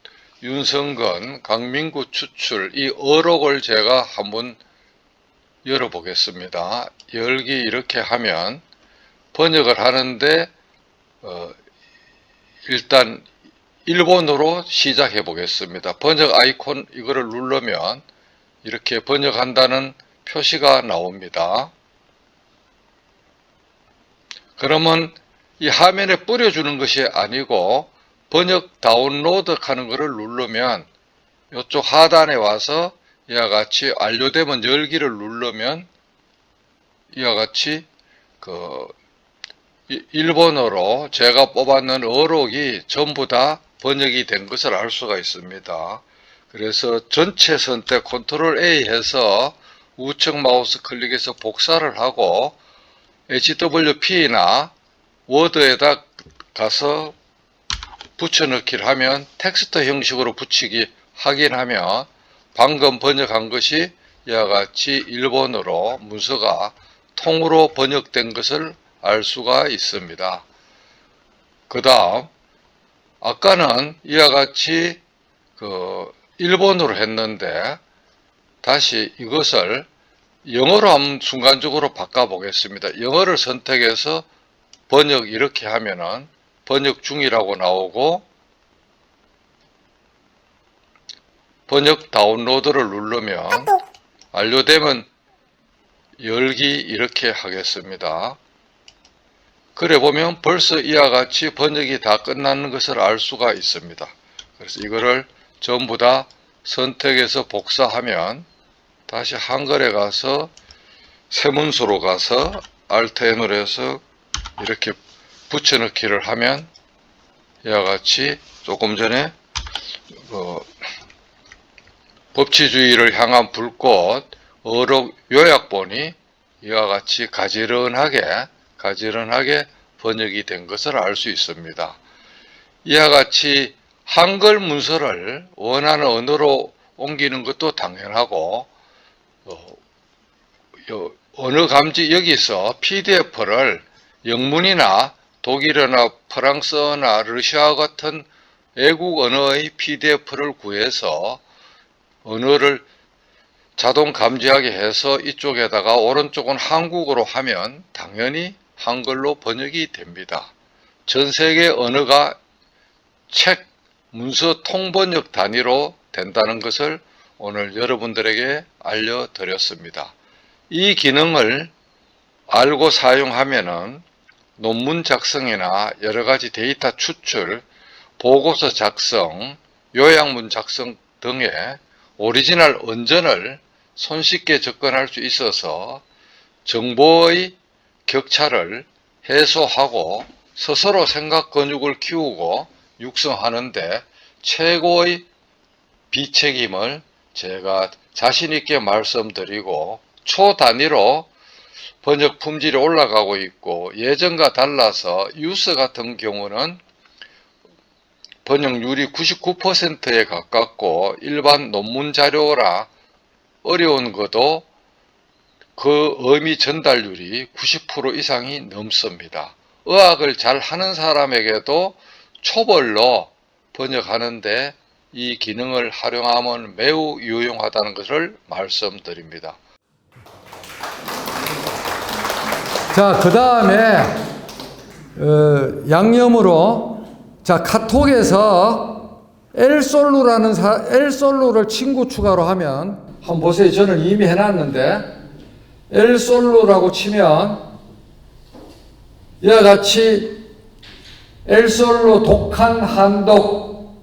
윤성근, 강민구 추출 이 어록을 제가 한번 열어보겠습니다. 열기 이렇게 하면 번역을 하는데 일단 일본어로 시작해 보겠습니다. 번역 아이콘 이거를 누르면 이렇게 번역한다는 표시가 나옵니다. 그러면 이 화면에 뿌려주는 것이 아니고 번역 다운로드 하는 것을 누르면 이쪽 하단에 와서 이와 같이 완료되면 열기를 누르면 이와 같이 일본어로 제가 뽑았는 어록이 전부 다 번역이 된 것을 알 수가 있습니다. 그래서 전체 선택 컨트롤 A 해서 우측 마우스 클릭해서 복사를 하고 HWP나 워드에다 가서 붙여넣기를 하면 텍스트 형식으로 붙이기 확인하면 방금 번역한 것이 이와 같이 일본어로 문서가 통으로 번역된 것을 알 수가 있습니다. 그 다음 아까는 이와 같이 일본어로 했는데 다시 이것을 영어로 한번 순간적으로 바꿔 보겠습니다. 영어를 선택해서 번역 이렇게 하면은 번역 중이라고 나오고 번역 다운로드를 누르면 완료되면 열기 이렇게 하겠습니다. 그래 보면 벌써 이와 같이 번역이 다 끝나는 것을 알 수가 있습니다. 그래서 이거를 전부 다 선택해서 복사하면 다시 한글에 가서 세문서로 가서 Alt N으로 해서 이렇게 붙여넣기를 하면 이와 같이 조금 전에 법치주의를 향한 불꽃 어록 요약본이 이와 같이 가지런하게 번역이 된 것을 알 수 있습니다. 이와 같이 한글 문서를 원하는 언어로 옮기는 것도 당연하고 언어 감지 여기서 PDF를 영문이나 독일어나 프랑스어나 러시아 같은 외국 언어의 PDF를 구해서 언어를 자동 감지하게 해서 이쪽에다가 오른쪽은 한국어로 하면 당연히 한글로 번역이 됩니다. 전 세계 언어가 책, 문서 통번역 단위로 된다는 것을 오늘 여러분들에게 알려드렸습니다. 이 기능을 알고 사용하면은 논문 작성이나 여러가지 데이터 추출, 보고서 작성, 요약문 작성 등의 오리지널 원전을 손쉽게 접근할 수 있어서 정보의 격차를 해소하고 스스로 생각 근육을 키우고 육성하는데 최고의 비책임을 제가 자신있게 말씀드리고 초단위로 번역 품질이 올라가고 있고 예전과 달라서 유서 같은 경우는 번역률이 99%에 가깝고 일반 논문 자료라 어려운 것도 그 의미 전달률이 90% 이상이 넘습니다. 의학을 잘 하는 사람에게도 초벌로 번역하는데 이 기능을 활용하면 매우 유용하다는 것을 말씀드립니다. 자, 그 다음에 양념으로 자 카톡에서 엘솔루를 친구 추가로 하면 한번 보세요. 저는 이미 해놨는데 엘솔루라고 치면 이와 같이 엘솔루 독한 한독,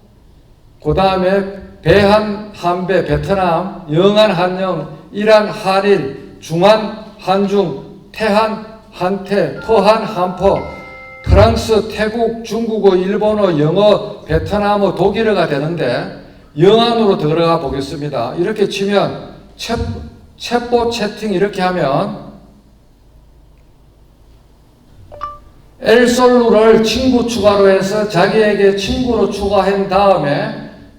그 다음에 배한 한배 베트남, 영한 한영, 이란 한일, 중한 한중, 태한 한태, 터한 한퍼, 프랑스, 태국, 중국어, 일본어, 영어, 베트남어, 독일어가 되는데 영안으로 들어가 보겠습니다. 이렇게 치면 챗봇 채팅 이렇게 하면 엘솔루를 친구 추가로 해서 자기에게 친구로 추가한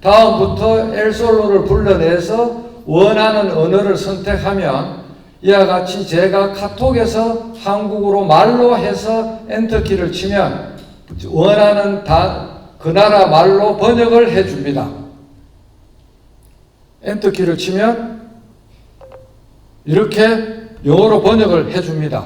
다음부터 엘솔루를 불러내서 원하는 언어를 선택하면 이와 같이 제가 카톡에서 한국어로 말로 해서 엔터키를 치면 원하는 그 나라 말로 번역을 해줍니다. 엔터키를 치면 이렇게 영어로 번역을 해줍니다.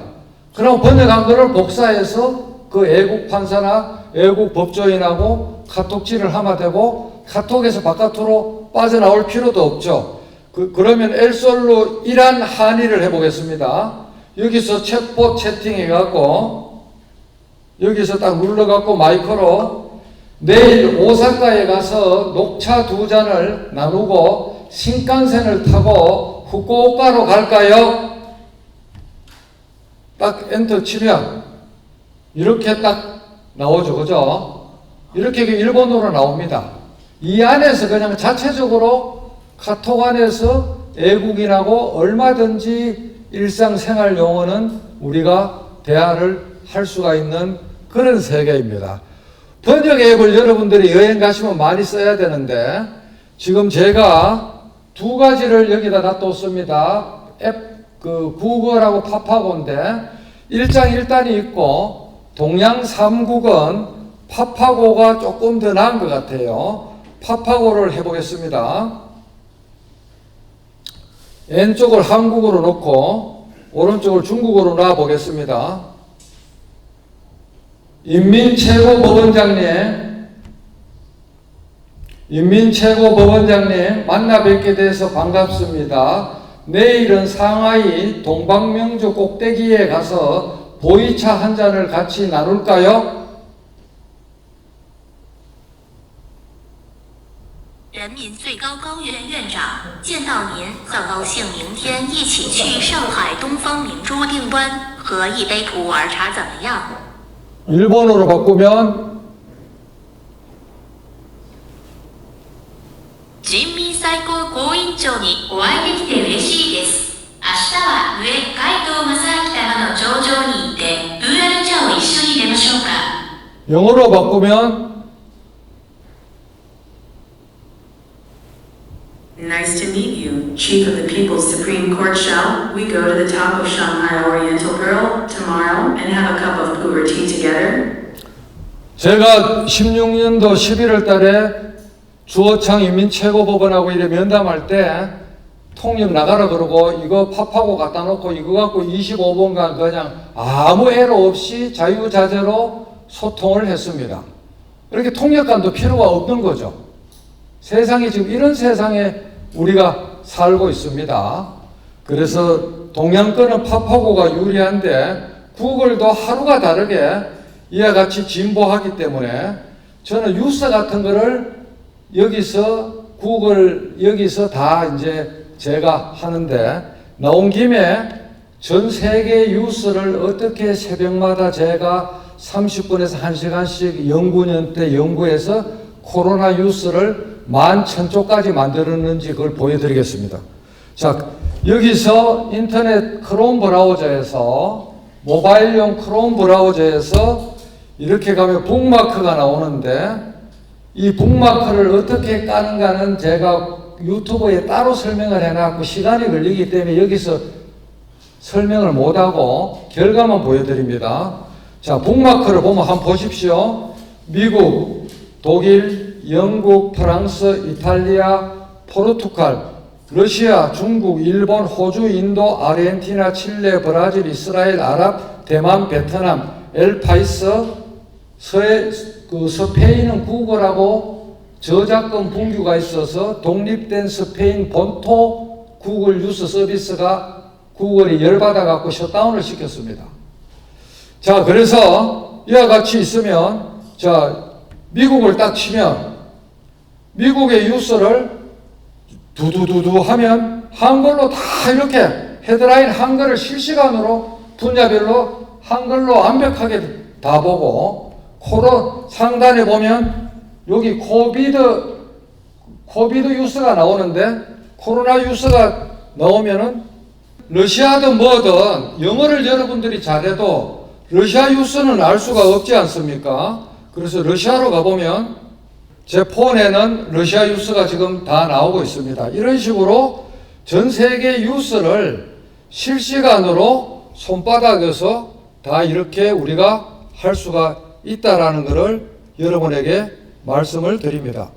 그럼 번역한 거를 복사해서 그 외국 판사나 외국 법조인하고 카톡질을 하면 되고 카톡에서 바깥으로 빠져나올 필요도 없죠. 그러면 엘솔루 이란 한일을 해보겠습니다. 여기서 챗봇 채팅해갖고 여기서 딱 눌러갖고 마이크로 내일 오사카에 가서 녹차 2잔을 나누고 신칸센을 타고 후쿠오카로 갈까요? 딱 엔터 치면 이렇게 딱 나오죠. 그죠? 이렇게 일본어로 나옵니다. 이 안에서 그냥 자체적으로 카톡 안에서 외국인하고 얼마든지 일상생활 용어는 우리가 대화를 할 수가 있는 그런 세계입니다. 번역 앱을 여러분들이 여행 가시면 많이 써야 되는데 지금 제가 2가지를 여기다 놔뒀습니다. 앱 구글하고 파파고인데 1장 1단이 있고 동양 3국은 파파고가 조금 더 나은 것 같아요. 파파고를 해보겠습니다. 왼쪽을 한국어로 놓고 오른쪽을 중국어로 놔보겠습니다. 인민최고법원장님 만나 뵙게 돼서 반갑습니다. 내일은 상하이 동방명주 꼭대기에 가서 보이차 한 잔을 같이 나눌까요? 人民最高高院院长，见到您很高兴，明天一起去上海东方明珠订端喝一杯普洱茶怎么样？ 일본어로 바꾸면 人民最高高院長にお会いできて嬉しいです。明日は上海道正秋玉の頂上に行ってプーラル茶を一緒に出ましょうか。 영어로 바꾸면 Nice to meet you. Chief of the People's Supreme Court, shall we go to the top of Shanghai Oriental Pearl tomorrow and have a cup of pu'er tea together? 제가 16년도 11월 달에 주어창 인민 최고법원하고 이래 면담할 때 통역 나가라 그러고 이거 팝하고 갖다 놓고 이거 갖고 25분간 그냥 아무 애로 없이 자유자재로 소통을 했습니다. 이렇게 통역관도 필요가 없는 거죠. 세상이 지금 이런 세상에 우리가 살고 있습니다. 그래서 동양권은 팝하고가 유리한데 구글도 하루가 다르게 이와 같이 진보하기 때문에 저는 뉴스 같은 거를 여기서 구글 여기서 다 이제 제가 하는데 나온 김에 전 세계 뉴스를 어떻게 새벽마다 제가 30분에서 1시간씩 연구년 때 연구해서 코로나 뉴스를 11,000쪽까지 만들었는지 그걸 보여드리겠습니다. 자, 여기서 인터넷 크롬 브라우저에서 모바일용 크롬 브라우저에서 이렇게 가면 북마크가 나오는데 이 북마크를 어떻게 까는가는 제가 유튜브에 따로 설명을 해놨고 시간이 걸리기 때문에 여기서 설명을 못하고 결과만 보여드립니다. 자, 북마크를 보면 한번 보십시오. 미국, 독일, 영국, 프랑스, 이탈리아, 포르투갈, 러시아, 중국, 일본, 호주, 인도, 아르헨티나, 칠레, 브라질, 이스라엘, 아랍, 대만, 베트남, 엘파이스, 스페인은 구글하고 저작권 분규가 있어서 독립된 스페인 본토 구글 뉴스 서비스가 구글이 열받아갖고 셧다운을 시켰습니다. 자, 그래서 이와 같이 있으면, 자, 미국을 딱 치면, 미국의 뉴스를 두두두두 하면 한글로 다 이렇게 헤드라인 한글을 실시간으로 분야별로 한글로 완벽하게 다 보고, 상단에 보면 여기 코비드 뉴스가 나오는데 코로나 뉴스가 나오면은 러시아든 뭐든 영어를 여러분들이 잘해도 러시아 뉴스는 알 수가 없지 않습니까? 그래서 러시아로 가보면 제 폰에는 러시아 뉴스가 지금 다 나오고 있습니다. 이런 식으로 전 세계 뉴스를 실시간으로 손바닥에서 다 이렇게 우리가 할 수가 있다라는 것을 여러분에게 말씀을 드립니다.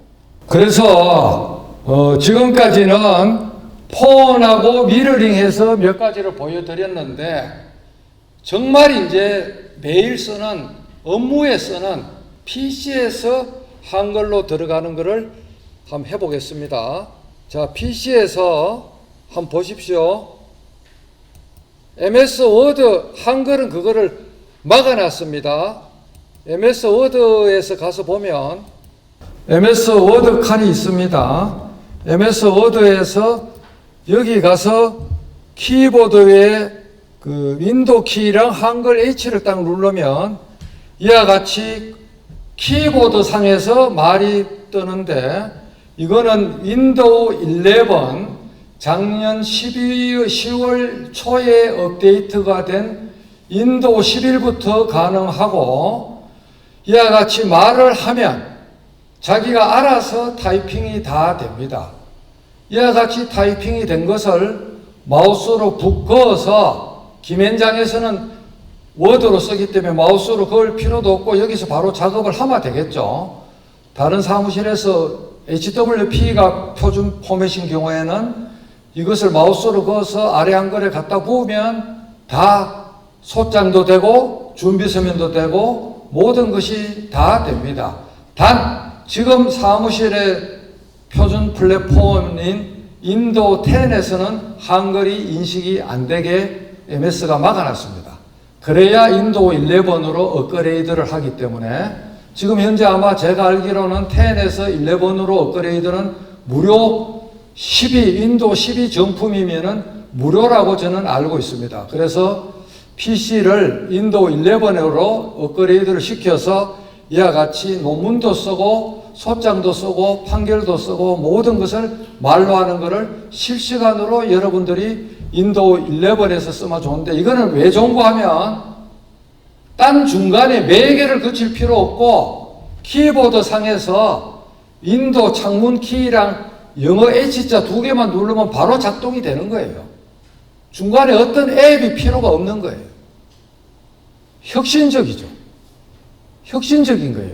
그래서 지금까지는 폰하고 미러링해서 몇 가지를 보여드렸는데 정말 이제 매일 쓰는 업무에 쓰는 PC에서 한글로 들어가는 것을 한번 해보겠습니다. 자, PC에서 한번 보십시오. MS 워드 한글은 그거를 막아놨습니다. MS 워드에서 가서 보면 MS 워드 칸이 있습니다. MS 워드에서 여기 가서 키보드에 그 윈도우 키랑 한글 H를 딱 누르면 이와 같이 키보드 상에서 말이 뜨는데 이거는 윈도우 11 작년 10월 초에 업데이트가 된 윈도우 11부터 가능하고 이와 같이 말을 하면 자기가 알아서 타이핑이 다 됩니다. 이와 같이 타이핑이 된 것을 마우스로 그어서 김현장에서는 워드로 쓰기 때문에 마우스로 그을 필요도 없고 여기서 바로 작업을 하면 되겠죠. 다른 사무실에서 HWP가 표준 포맷인 경우에는 이것을 마우스로 그어서 아래 한글에 갖다 부으면 다 소장도 되고 준비서면도 되고 모든 것이 다 됩니다. 단 지금 사무실의 표준 플랫폼인 윈도우 10에서는 한글이 인식이 안 되게 MS가 막아놨습니다. 그래야 윈도우 11으로 업그레이드를 하기 때문에 지금 현재 아마 제가 알기로는 10에서 11으로 업그레이드는 무료 12, 윈도우 12 정품이면은 무료라고 저는 알고 있습니다. 그래서 PC를 윈도우 11으로 업그레이드를 시켜서 이와 같이 논문도 쓰고 소장도 쓰고 판결도 쓰고 모든 것을 말로 하는 것을 실시간으로 여러분들이 윈도우 11에서 쓰면 좋은데 이거는 왜 좋은 거 하면 딴 중간에 매개를 거칠 필요 없고 키보드 상에서 윈도우 창문 키랑 영어 H자 2개만 누르면 바로 작동이 되는 거예요. 중간에 어떤 앱이 필요가 없는 거예요. 혁신적이죠. 혁신적인 거예요.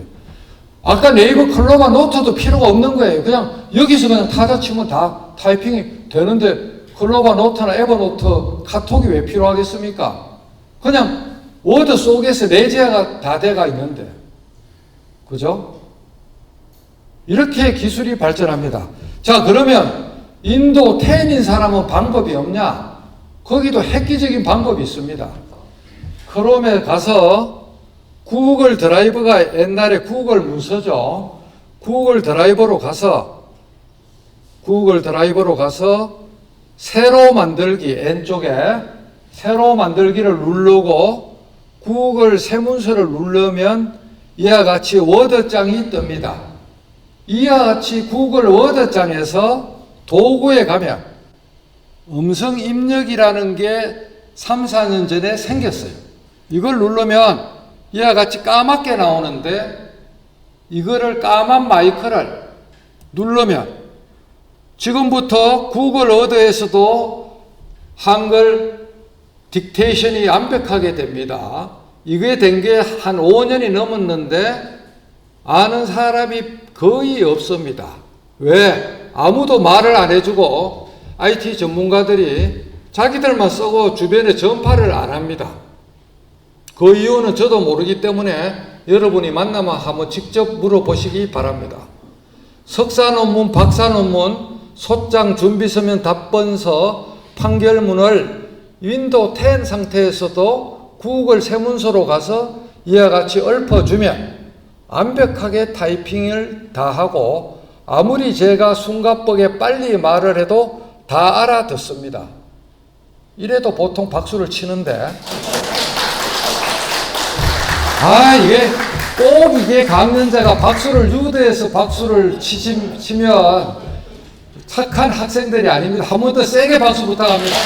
아까 네이버 클로바 노트도 필요가 없는 거예요. 그냥 여기서 그냥 타자 치면 다 타이핑이 되는데 클로바 노트나 에버노트, 카톡이 왜 필요하겠습니까? 그냥 워드 속에서 내재가 다 돼가 있는데. 그죠? 이렇게 기술이 발전합니다. 자, 그러면 인도 10인 사람은 방법이 없냐? 거기도 획기적인 방법이 있습니다. 크롬에 가서 구글 드라이브가 옛날에 구글 문서죠. 구글 드라이브로 가서 새로 만들기 N쪽에 새로 만들기를 누르고 구글 새 문서를 누르면 이와 같이 워드장이 뜹니다. 이와 같이 구글 워드장에서 도구에 가면 음성 입력이라는 게 3, 4년 전에 생겼어요. 이걸 누르면 이와 같이 까맣게 나오는데 이거를 까만 마이크를 누르면 지금부터 구글 워드에서도 한글 딕테이션이 완벽하게 됩니다. 이게 된 게 한 5년이 넘었는데 아는 사람이 거의 없습니다. 왜? 아무도 말을 안 해주고 IT 전문가들이 자기들만 쓰고 주변에 전파를 안 합니다. 그 이유는 저도 모르기 때문에 여러분이 만나면 한번 직접 물어보시기 바랍니다. 석사 논문, 박사 논문, 소장 준비서면 답변서, 판결문을 윈도우 10 상태에서도 구글 새 문서로 가서 이와 같이 읊어주면 완벽하게 타이핑을 다 하고 아무리 제가 숨가쁘게 빨리 말을 해도 다 알아듣습니다. 이래도 보통 박수를 치는데 이게 꼭 이게 강연자가 박수를 유도해서 박수를 치면 착한 학생들이 아닙니다. 한 번 더 세게 박수 부탁합니다.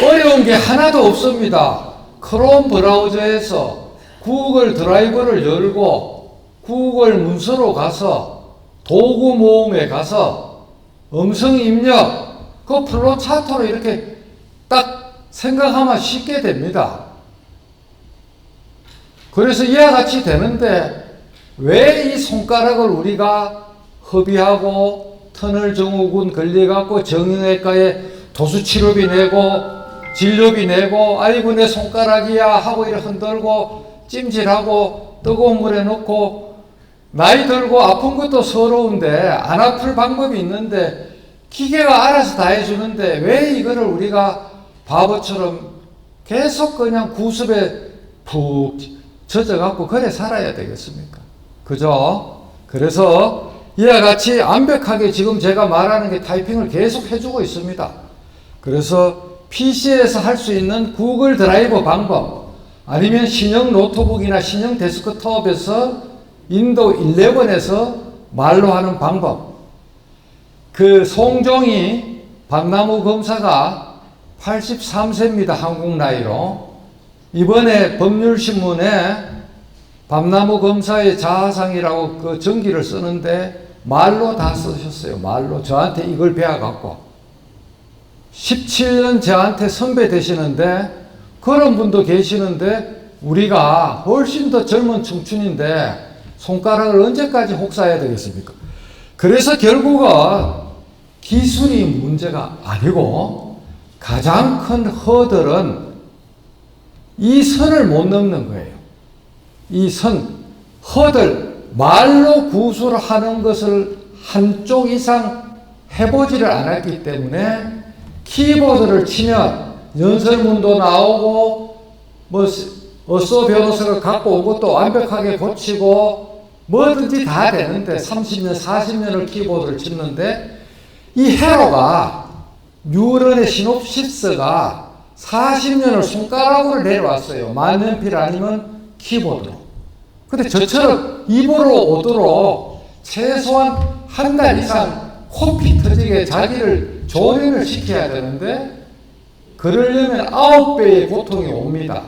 어려운 게 하나도 없습니다. 크롬 브라우저에서 구글 드라이브를 열고 구글 문서로 가서 도구 모음에 가서 음성 입력 그 플로 차트로 이렇게 딱 생각하면 쉽게 됩니다. 그래서 이와 같이 되는데 왜 이 손가락을 우리가 허비하고 터널 증후군 걸려갖고 정형외과에 도수치료비 내고 진료비 내고 아이고 내 손가락이야 하고 이렇게 흔들고 찜질하고 뜨거운 물에 넣고 나이 들고 아픈 것도 서러운데 안 아플 방법이 있는데 기계가 알아서 다 해주는데 왜 이거를 우리가 바보처럼 계속 그냥 구습에 푹 젖어갖고 그래 살아야 되겠습니까? 그죠? 그래서 이와 같이 완벽하게 지금 제가 말하는 게 타이핑을 계속 해주고 있습니다. 그래서 PC에서 할 수 있는 구글 드라이브 방법 아니면 신형 노트북이나 신형 데스크톱에서 윈도우 11에서 말로 하는 방법. 그 송종이 밤나무 검사가 83세입니다. 한국 나이로. 이번에 법률신문에 밤나무 검사의 자아상이라고 그 전기를 쓰는데 말로 다 쓰셨어요. 말로. 저한테 이걸 배워갖고. 17년 저한테 선배 되시는데 그런 분도 계시는데 우리가 훨씬 더 젊은 청춘인데 손가락을 언제까지 혹사해야 되겠습니까? 그래서 결국은 기술이 문제가 아니고 가장 큰 허들은 이 선을 못 넘는 거예요. 이 선, 허들, 말로 구술하는 것을 한쪽 이상 해보지를 않았기 때문에 키보드를 치면 연설문도 나오고 뭐 어서 변호사를 갖고 온 것도 완벽하게 고치고 뭐든지 다 되는데 30년, 40년을 키보드를 치는데 이 회로가 뉴런의 시놉시스가 40년을 손가락으로 내려왔어요. 만년필 아니면 키보드로. 근데 저처럼 입으로 오도록 최소한 한 달 이상 코피 터지게 자기를 조련을 시켜야 되는데 그러려면 9배의 고통이 옵니다.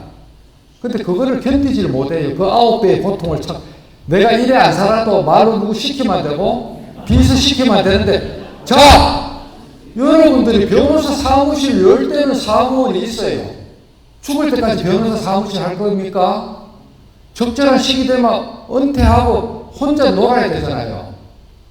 근데 그거를 견디지를 못해요. 그 9배의 고통을 참 내가 일에 안 살아도 말로 누구 시키면 되고 빚을 시키면 되는데, 자, 여러분들이 변호사 사무실 열 때는 사무원이 있어요. 죽을 때까지 변호사 사무실 할 겁니까? 적절한 시기 되면 은퇴하고 혼자 놀아야 되잖아요.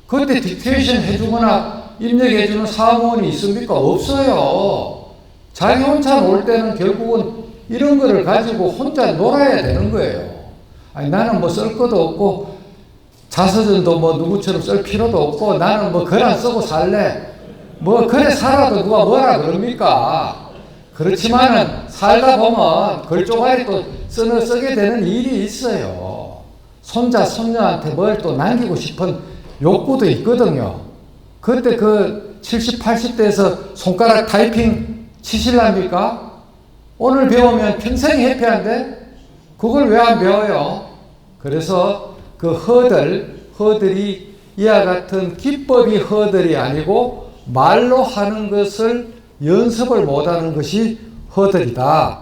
그때 딕테이션 해주거나 입력해주는 사무원이 있습니까? 없어요. 자기 혼자 놀 때는 결국은 이런 거를 가지고 혼자 놀아야 되는 거예요. 아니, 나는 뭐 쓸 것도 없고 자서전도 뭐 누구처럼 쓸 필요도 없고 나는 뭐 글 안 쓰고 살래. 뭐 그래 살아도 누가 뭐라 그럽니까? 그렇지만은 살다 보면 글 쪼가리 또 쓰게 되는 일이 있어요. 손자 손녀한테 뭘 또 남기고 싶은 욕구도 있거든요. 그때 그 70, 80대에서 손가락 타이핑 치실랍니까? 오늘 배우면 평생 해피한데 그걸 왜 안 배워요? 그래서 그 허들이 이와 같은 기법이 허들이 아니고 말로 하는 것을 연습을 못하는 것이 허들이다.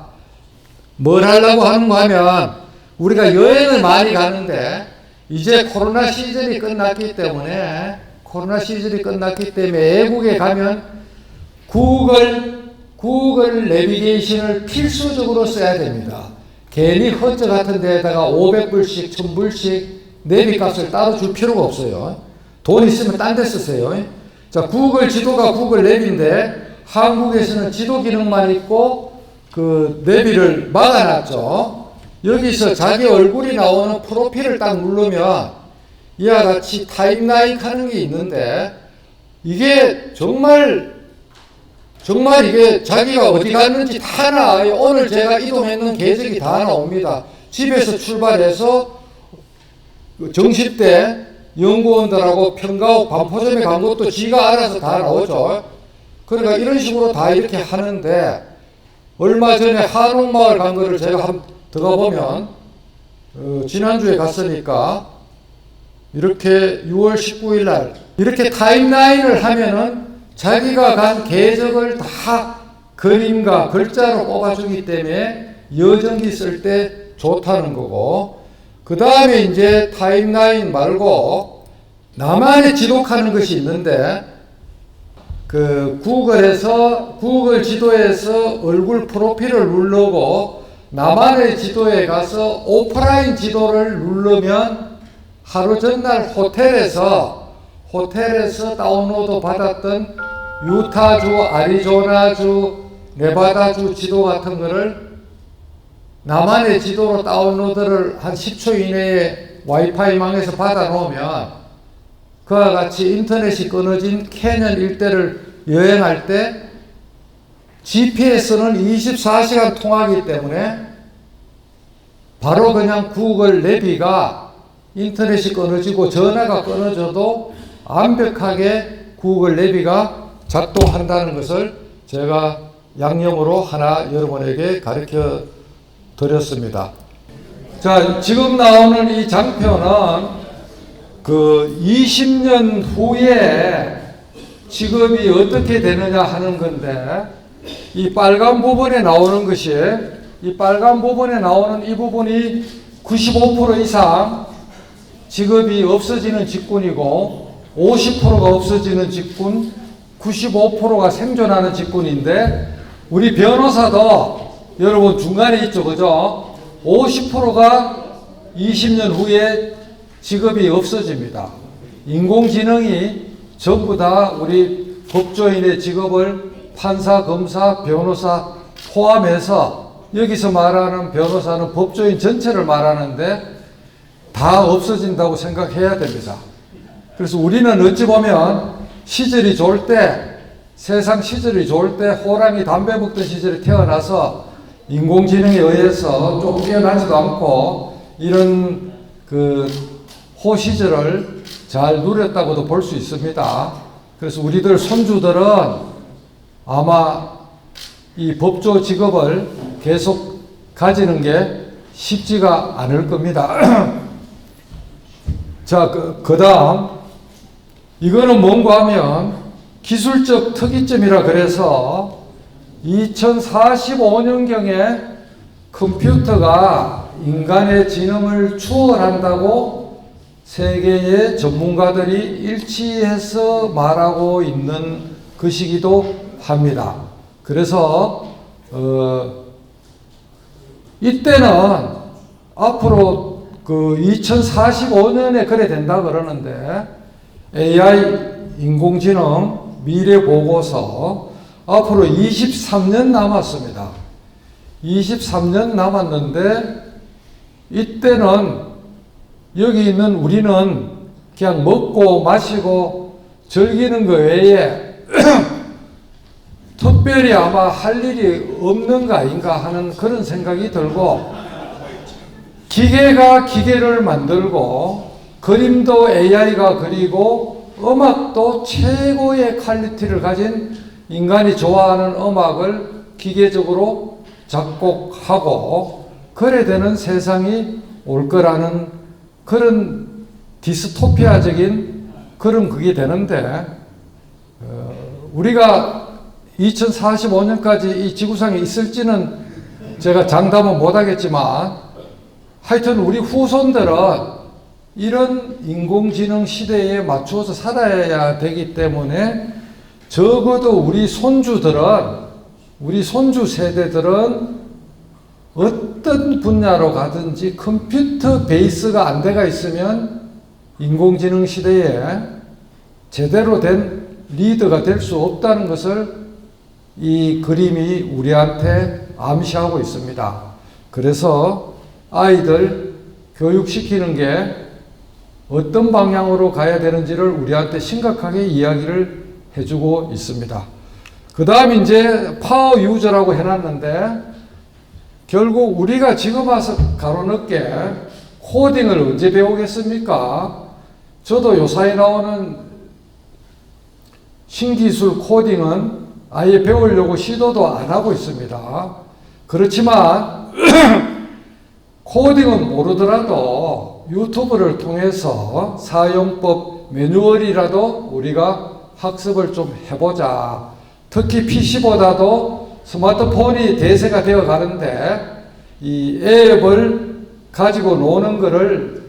뭘 하려고 하는가 하면 우리가 여행을 많이 가는데 이제 코로나 시즌이 끝났기 때문에 외국에 가면 구글 내비게이션을 필수적으로 써야 됩니다. 괜히 허저 같은 데에다가 500불씩 1000불씩 내비 값을 따로 줄 필요가 없어요. 돈 있으면 딴 데 쓰세요. 자, 구글 지도가 구글 내비인데 한국에서는 지도 기능만 있고 그 내비를 막아놨죠. 여기서 자기 얼굴이 나오는 프로필을 딱 누르면 이와 같이 타임라인 하는 게 있는데 이게 정말 이게 자기가 어디 갔는지 다 나와요. 오늘 제가 이동했는 계획이 다 나옵니다. 집에서 출발해서 정시대 연구원들하고 평가하고 반포점에 간 것도 지가 알아서 다 나오죠. 그러니까 이런 식으로 다 이렇게 하는데 얼마 전에 한옥마을 간 거를 제가 한번 들어가 보면 지난주에 갔으니까 이렇게 6월 19일 날 이렇게 타임라인을 하면은 자기가 간 궤적을 다 그림과 글자로 뽑아주기 때문에 여정기 쓸 때 좋다는 거고, 그 다음에 이제 타임라인 말고 나만의 지독하는 것이 있는데 그 구글 지도에서 얼굴 프로필을 누르고 나만의 지도에 가서 오프라인 지도를 누르면 하루 전날 호텔에서 다운로드 받았던 유타주, 아리조나주, 네바다주 지도 같은 거를 나만의 지도로 다운로드를 한 10초 이내에 와이파이 망에서 받아 놓으면 그와 같이 인터넷이 끊어진 캐년 일대를 여행할 때 GPS는 24시간 통하기 때문에 바로 그냥 구글 내비가 인터넷이 끊어지고 전화가 끊어져도 완벽하게 구글 내비가 작동한다는 것을 제가 양념으로 하나 여러분에게 가르쳐 드렸습니다. 자, 지금 나오는 이 장표는 그 20년 후에 직업이 어떻게 되느냐 하는 건데, 이 빨간 부분에 나오는 것이, 이 빨간 부분에 나오는 이 부분이 95% 이상 직업이 없어지는 직군이고 50%가 없어지는 직군, 95%가 생존하는 직군인데, 우리 변호사도 여러분 중간에 있죠, 그죠? 50%가 20년 후에 직업이 없어집니다. 인공지능이 전부 다 우리 법조인의 직업을 판사, 검사, 변호사 포함해서, 여기서 말하는 변호사는 법조인 전체를 말하는데 다 없어진다고 생각해야 됩니다. 그래서 우리는 어찌 보면 시절이 좋을 때, 세상 시절이 좋을 때 호랑이 담배 먹던 시절에 태어나서 인공지능에 의해서 쫓겨나지도 않고 이런 그 호시절을 잘 누렸다고도 볼 수 있습니다. 그래서 우리들 손주들은 아마 이 법조 직업을 계속 가지는 게 쉽지가 않을 겁니다. 자, 그 다음 이거는 뭔가 하면 기술적 특이점이라 그래서 2045년경에 컴퓨터가 인간의 지능을 추월한다고 세계의 전문가들이 일치해서 말하고 있는 것이기도 합니다. 그래서 이때는 앞으로 그 2045년에 그래 된다 그러는데 AI 인공지능 미래 보고서 앞으로 23년 남았습니다. 23년 남았는데 이때는 여기 있는 우리는 그냥 먹고 마시고 즐기는 거 외에 특별히 아마 할 일이 없는 거 아닌가 하는 그런 생각이 들고, 기계가 기계를 만들고 그림도 AI가 그리고 음악도 최고의 퀄리티를 가진 인간이 좋아하는 음악을 기계적으로 작곡하고 그래 되는 세상이 올 거라는 그런 디스토피아적인 그런 그게 되는데, 우리가 2045년까지 이 지구상에 있을지는 제가 장담은 못하겠지만 하여튼 우리 후손들은 이런 인공지능 시대에 맞추어서 살아야 되기 때문에 적어도 우리 손주 세대들은 어떤 분야로 가든지 컴퓨터 베이스가 안 돼가 있으면 인공지능 시대에 제대로 된 리더가 될 수 없다는 것을 이 그림이 우리한테 암시하고 있습니다. 그래서 아이들 교육시키는 게 어떤 방향으로 가야 되는지를 우리한테 심각하게 이야기를 해주고 있습니다. 그 다음 이제 파워 유저라고 해놨는데, 결국 우리가 지금 와서 가로늦게 코딩을 언제 배우겠습니까? 저도 요사이 나오는 신기술 코딩은 아예 배우려고 시도도 안 하고 있습니다. 그렇지만 코딩은 모르더라도 유튜브를 통해서 사용법 매뉴얼이라도 우리가 학습을 좀 해보자. 특히 PC보다도 스마트폰이 대세가 되어 가는데 이 앱을 가지고 노는 거를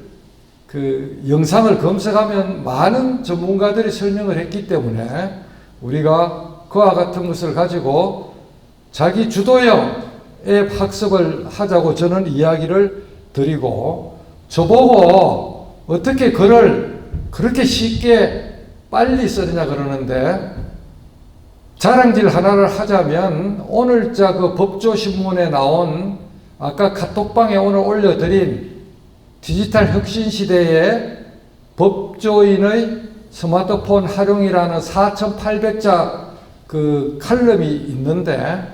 그 영상을 검색하면 많은 전문가들이 설명을 했기 때문에 우리가 그와 같은 것을 가지고 자기 주도형 앱 학습을 하자고 저는 이야기를 드리고, 저보고 어떻게 글을 그렇게 쉽게 빨리 쓰느냐 그러는데, 자랑질 하나를 하자면 오늘자 그 법조신문에 나온 아까 카톡방에 오늘 올려드린 디지털 혁신 시대의 법조인의 스마트폰 활용이라는 4,800자 그 칼럼이 있는데,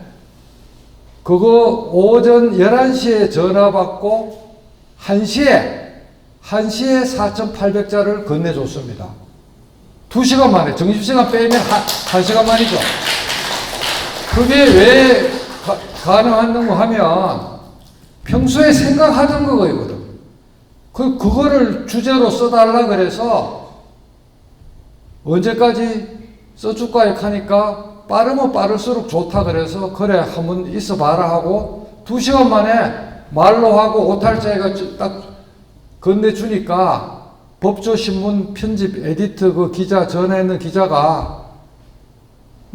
그거 오전 11시에 전화 받고 1시에 4,800자를 건네줬습니다. 2시간 만에, 점심시간 빼면 1시간 만이죠. 그게 왜 가능한가 하면 평소에 생각하던 거거든. 그거를 주제로 써달라 그래서 언제까지 써줄까 하니까 빠르면 빠를수록 좋다 그래서 그래 한번 있어봐라 하고 2시간 만에 말로 하고 오탈자가 딱 건네주니까 법조신문 편집 에디터 그 기자, 전에 있는 기자가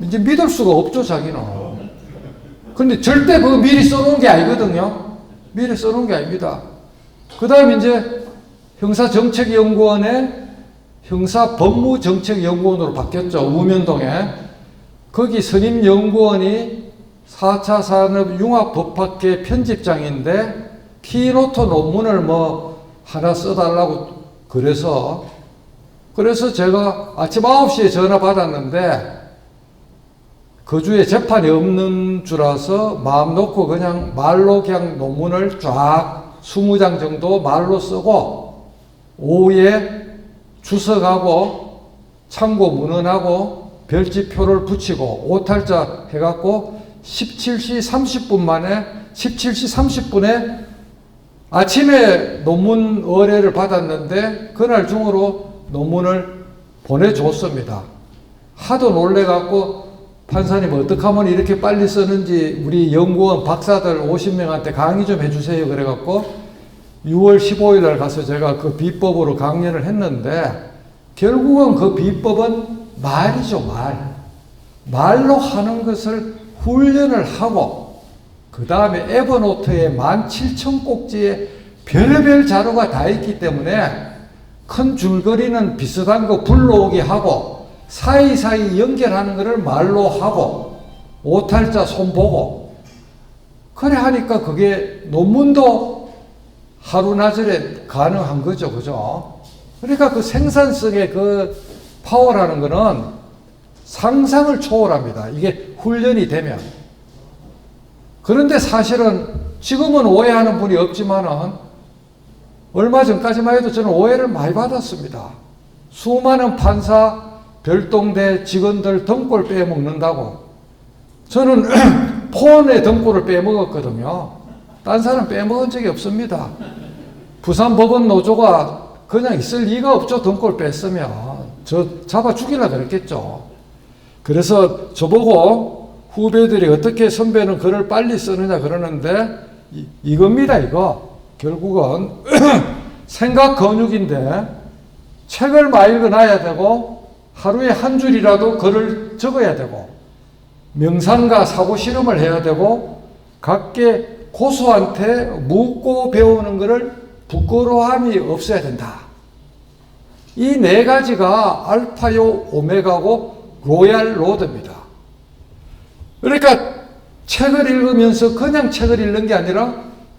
이제 믿을 수가 없죠, 자기는. 근데 절대 그거 미리 써놓은 게 아니거든요. 미리 써놓은 게 아닙니다. 그 다음 이제 형사정책연구원에 형사법무정책연구원으로 바뀌었죠. 우면동에. 거기 선임연구원이 4차 산업융합법학회 편집장인데 키노트 논문을 뭐 하나 써달라고 그래서 제가 아침 9시에 전화 받았는데 그 주에 재판이 없는 주라서 마음 놓고 그냥 말로 그냥 논문을 쫙 20장 정도 말로 쓰고 오후에 주석하고 참고 문헌하고 별지표를 붙이고 오탈자 해갖고 17시 30분 만에 17시 30분에 아침에 논문 의뢰를 받았는데 그날 중으로 논문을 보내줬습니다. 하도 놀래갖고 판사님 어떻게 하면 이렇게 빨리 쓰는지 우리 연구원 박사들 50명한테 강의 좀 해주세요 그래갖고 6월 15일 날 가서 제가 그 비법으로 강연을 했는데 결국은 그 비법은 말이죠, 말. 말로 하는 것을 훈련을 하고 그 다음에 에버노트에 17,000꼭지에 별의별 자료가 다 있기 때문에 큰 줄거리는 비슷한 거 불러오게 하고 사이사이 연결하는 것을 말로 하고 오탈자 손보고 그래 하니까 그게 논문도 하루나절에 가능한 거죠. 그죠? 그러니까 그 생산성의 그 파워라는 거는 상상을 초월합니다. 이게 훈련이 되면. 그런데 사실은 지금은 오해하는 분이 없지만은 얼마 전까지만 해도 저는 오해를 많이 받았습니다. 수많은 판사, 별동대 직원들 등골 빼먹는다고. 저는 폰에 등골을 빼먹었거든요. 딴 사람 빼먹은 적이 없습니다. 부산법원 노조가 그냥 있을 리가 없죠. 등골 뺐으면. 저 잡아 죽이려 그랬겠죠. 그래서 저보고 후배들이 어떻게 선배는 글을 빨리 쓰느냐 그러는데 이겁니다. 이거. 결국은 생각 근육인데 책을 많이 읽어놔야 되고 하루에 한 줄이라도 글을 적어야 되고 명상과 사고 실험을 해야 되고 각계 고수한테 묻고 배우는 것을 부끄러움이 없어야 된다. 이 네 가지가 알파요 오메가고 로얄 로드입니다. 그러니까 책을 읽으면서 그냥 책을 읽는 게 아니라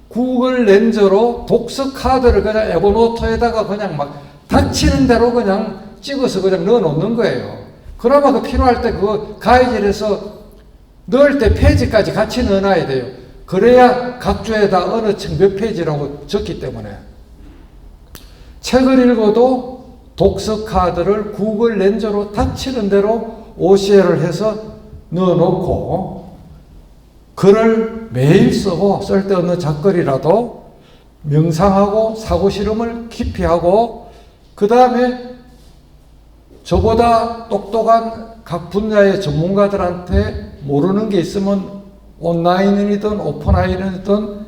구글 렌즈로 독서 카드를 그냥 에버노트에다가 그냥 막 닥치는 대로 그냥 찍어서 그냥 넣어 놓는 거예요. 그나마 그 필요할 때 그거 가이드에서 넣을 때 페이지까지 같이 넣어 놔야 돼요. 그래야 각 주에다 어느 책 몇 페이지라고 적기 때문에. 책을 읽어도 독서 카드를 구글 렌즈로 닥치는 대로 OCR을 해서 넣어 놓고 글을 매일 쓰고 쓸데없는 잡거리라도 명상하고 사고실험을 깊이 하고 그 다음에 저보다 똑똑한 각 분야의 전문가들한테 모르는 게 있으면 온라인이든 오프라인이든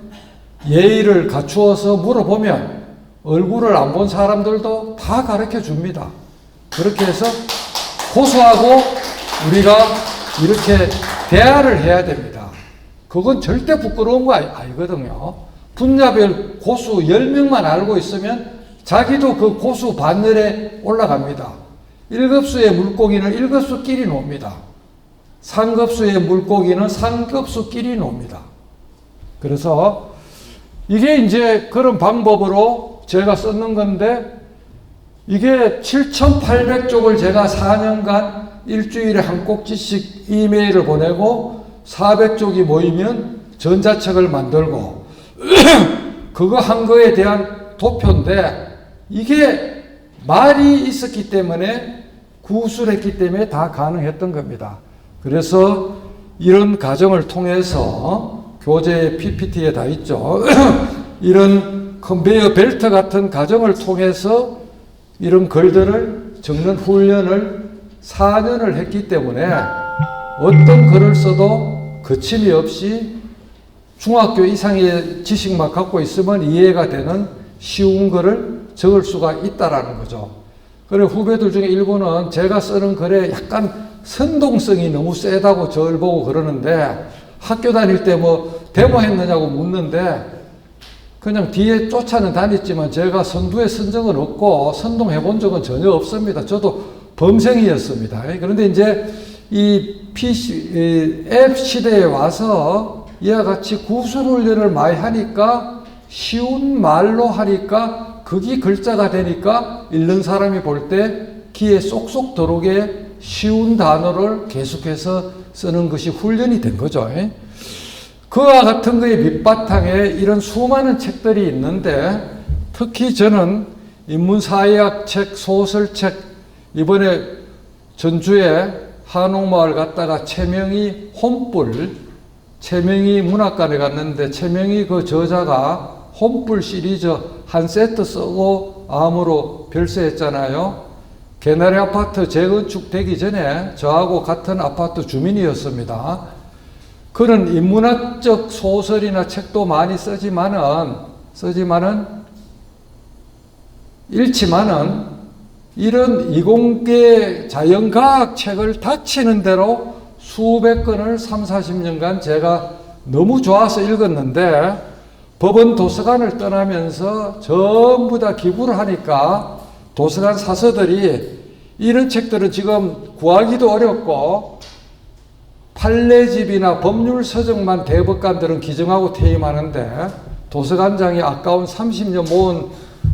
예의를 갖추어서 물어보면 얼굴을 안 본 사람들도 다 가르쳐 줍니다. 그렇게 해서 고수하고 우리가 이렇게 대화를 해야 됩니다. 그건 절대 부끄러운 거 아니거든요. 분야별 고수 10명만 알고 있으면 자기도 그 고수 반열에 올라갑니다. 1급수의 물고기는 1급수끼리 놉니다. 상급수의 물고기는 상급수끼리 놉니다. 그래서 이게 이제 그런 방법으로 제가 썼는 건데 이게 7,800쪽을 제가 4년간 일주일에 한 꼭지씩 이메일을 보내고 400쪽이 모이면 전자책을 만들고 그거 한 거에 대한 도표인데 이게 말이 있었기 때문에 구술했기 때문에 다 가능했던 겁니다. 그래서 이런 과정을 통해서 교재 PPT에 다 있죠. 이런 컨베이어 벨트 같은 과정을 통해서 이런 글들을 적는 훈련을 4년을 했기 때문에 어떤 글을 써도 거침이 없이 중학교 이상의 지식만 갖고 있으면 이해가 되는 쉬운 글을 적을 수가 있다라는 거죠. 그리고 후배들 중에 일부는 제가 쓰는 글에 약간 선동성이 너무 세다고 저를 보고 그러는데 학교 다닐 때 뭐 데모했느냐고 묻는데 그냥 뒤에 쫓아는 다녔지만 제가 선두에 선 적은 없고 선동해 본 적은 전혀 없습니다. 저도 범생이었습니다. 그런데 이제 이 앱 시대에 와서 이와 같이 구술훈련을 많이 하니까 쉬운 말로 하니까 그게 글자가 되니까 읽는 사람이 볼 때 귀에 쏙쏙 들어오게 쉬운 단어를 계속해서 쓰는 것이 훈련이 된 거죠. 그와 같은 거의 밑바탕에 이런 수많은 책들이 있는데 특히 저는 인문사회학 책, 소설책, 이번에 전주에 한옥마을 갔다가 최명희 혼불, 최명희 문학관에 갔는데 최명희 그 저자가 혼불 시리즈 한 세트 쓰고 암으로 별세했잖아요. 개나리 아파트 재건축되기 전에 저하고 같은 아파트 주민이었습니다. 그런 인문학적 소설이나 책도 많이 쓰지만은 쓰지만은 잃지만은 이런 이공계 자연과학 책을 닥치는 대로 수백 권을 3, 40년간 제가 너무 좋아서 읽었는데 법원 도서관을 떠나면서 전부 다 기부를 하니까 도서관 사서들이 이런 책들은 지금 구하기도 어렵고 판례집이나 법률서적만 대법관들은 기증하고 퇴임하는데 도서관장이 아까운 30년 모은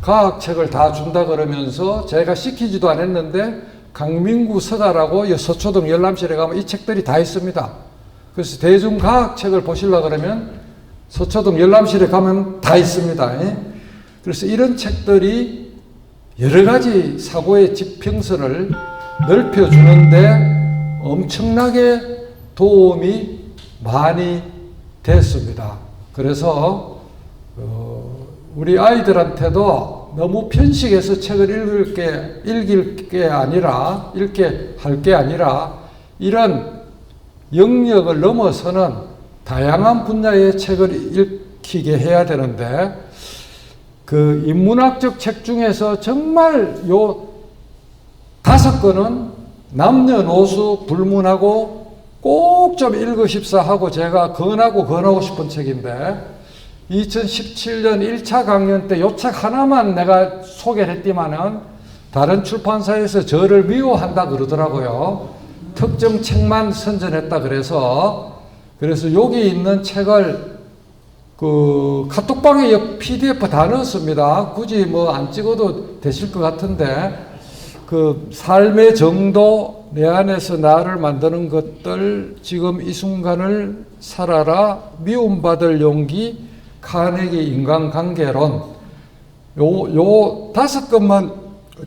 과학책을 다 준다 그러면서 제가 시키지도 않았는데 강민구 서가라고 서초동 열람실에 가면 이 책들이 다 있습니다. 그래서 대중과학책을 보시려고 그러면 서초동 열람실에 가면 다 있습니다. 그래서 이런 책들이 여러 가지 사고의 지평선을 넓혀주는데 엄청나게 도움이 많이 됐습니다. 그래서 우리 아이들한테도 너무 편식해서 책을 읽게 할 게 아니라 이런 영역을 넘어서는 다양한 분야의 책을 읽히게 해야 되는데 그 인문학적 책 중에서 정말 요 5권은 남녀노소 불문하고 꼭 좀 읽으십사 하고 제가 권하고 싶은 책인데 2017년 1차 강연 때 요 책 하나만 내가 소개를 했지만은 다른 출판사에서 저를 미워한다 그러더라고요. 특정 책만 선전했다 그래서 여기 있는 책을 그 카톡방에 PDF 다 넣었습니다. 굳이 뭐 안 찍어도 되실 것 같은데 그 삶의 정도, 내 안에서 나를 만드는 것들, 지금 이 순간을 살아라, 미움받을 용기, 카네기 인간관계론, 요 5권만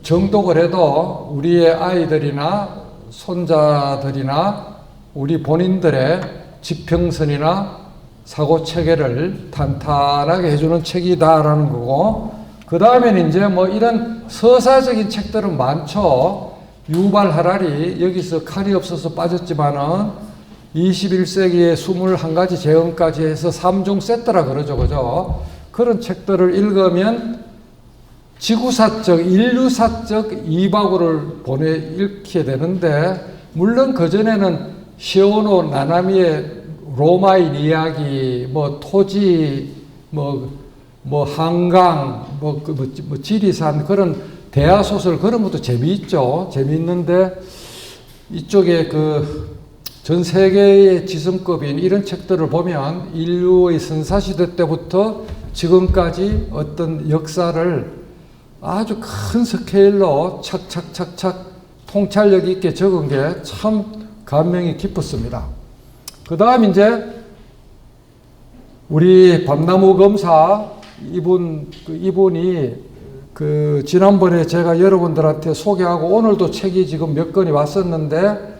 정독을 해도 우리의 아이들이나 손자들이나 우리 본인들의 지평선이나 사고체계를 탄탄하게 해주는 책이다라는 거고, 그 다음에는 이제 뭐 이런 서사적인 책들은 많죠. 유발 하라리, 여기서 칼이 없어서 빠졌지만은 21세기의 21가지 재언까지 해서 3종 세트라 그러죠. 그죠? 그런 책들을 읽으면 지구사적, 인류사적 이바구를 읽게 되는데, 물론 그전에는 시오노 나나미의 로마인 이야기, 뭐 토지, 뭐 한강, 뭐 지리산 그런 대하소설 그런 것도 재미있죠. 재미있는데 이쪽에 그 전 세계의 지성급인 이런 책들을 보면 인류의 선사시대 때부터 지금까지 어떤 역사를 아주 큰 스케일로 착착착착 통찰력 있게 적은 게 참 감명이 깊었습니다. 그 다음 이제 우리 밤나무 검사 이분이 그 지난번에 제가 여러분들한테 소개하고 오늘도 책이 지금 몇 권이 왔었는데,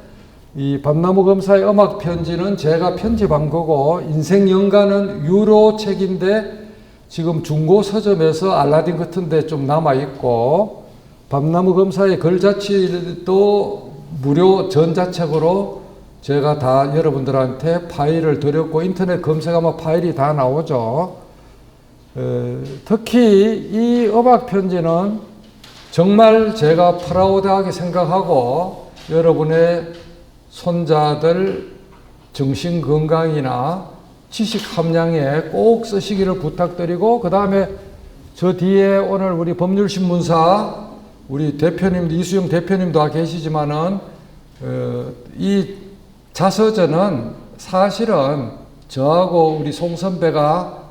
이 밤나무 검사의 음악 편지는 제가 편집한 거고, 인생 연가는 유로 책인데 지금 중고 서점에서 알라딘 같은 데 좀 남아 있고, 밤나무 검사의 글자치도 무료 전자책으로 제가 다 여러분들한테 파일을 드렸고, 인터넷 검색하면 파일이 다 나오죠. 특히 이 음악 편지는 정말 제가 프라우드하게 생각하고 여러분의 손자들 정신 건강이나 지식 함량에 꼭 쓰시기를 부탁드리고, 그 다음에 저 뒤에 오늘 우리 법률신문사 우리 대표님 이수영 대표님도 계시지만은 이 자서전은 사실은 저하고 우리 송 선배가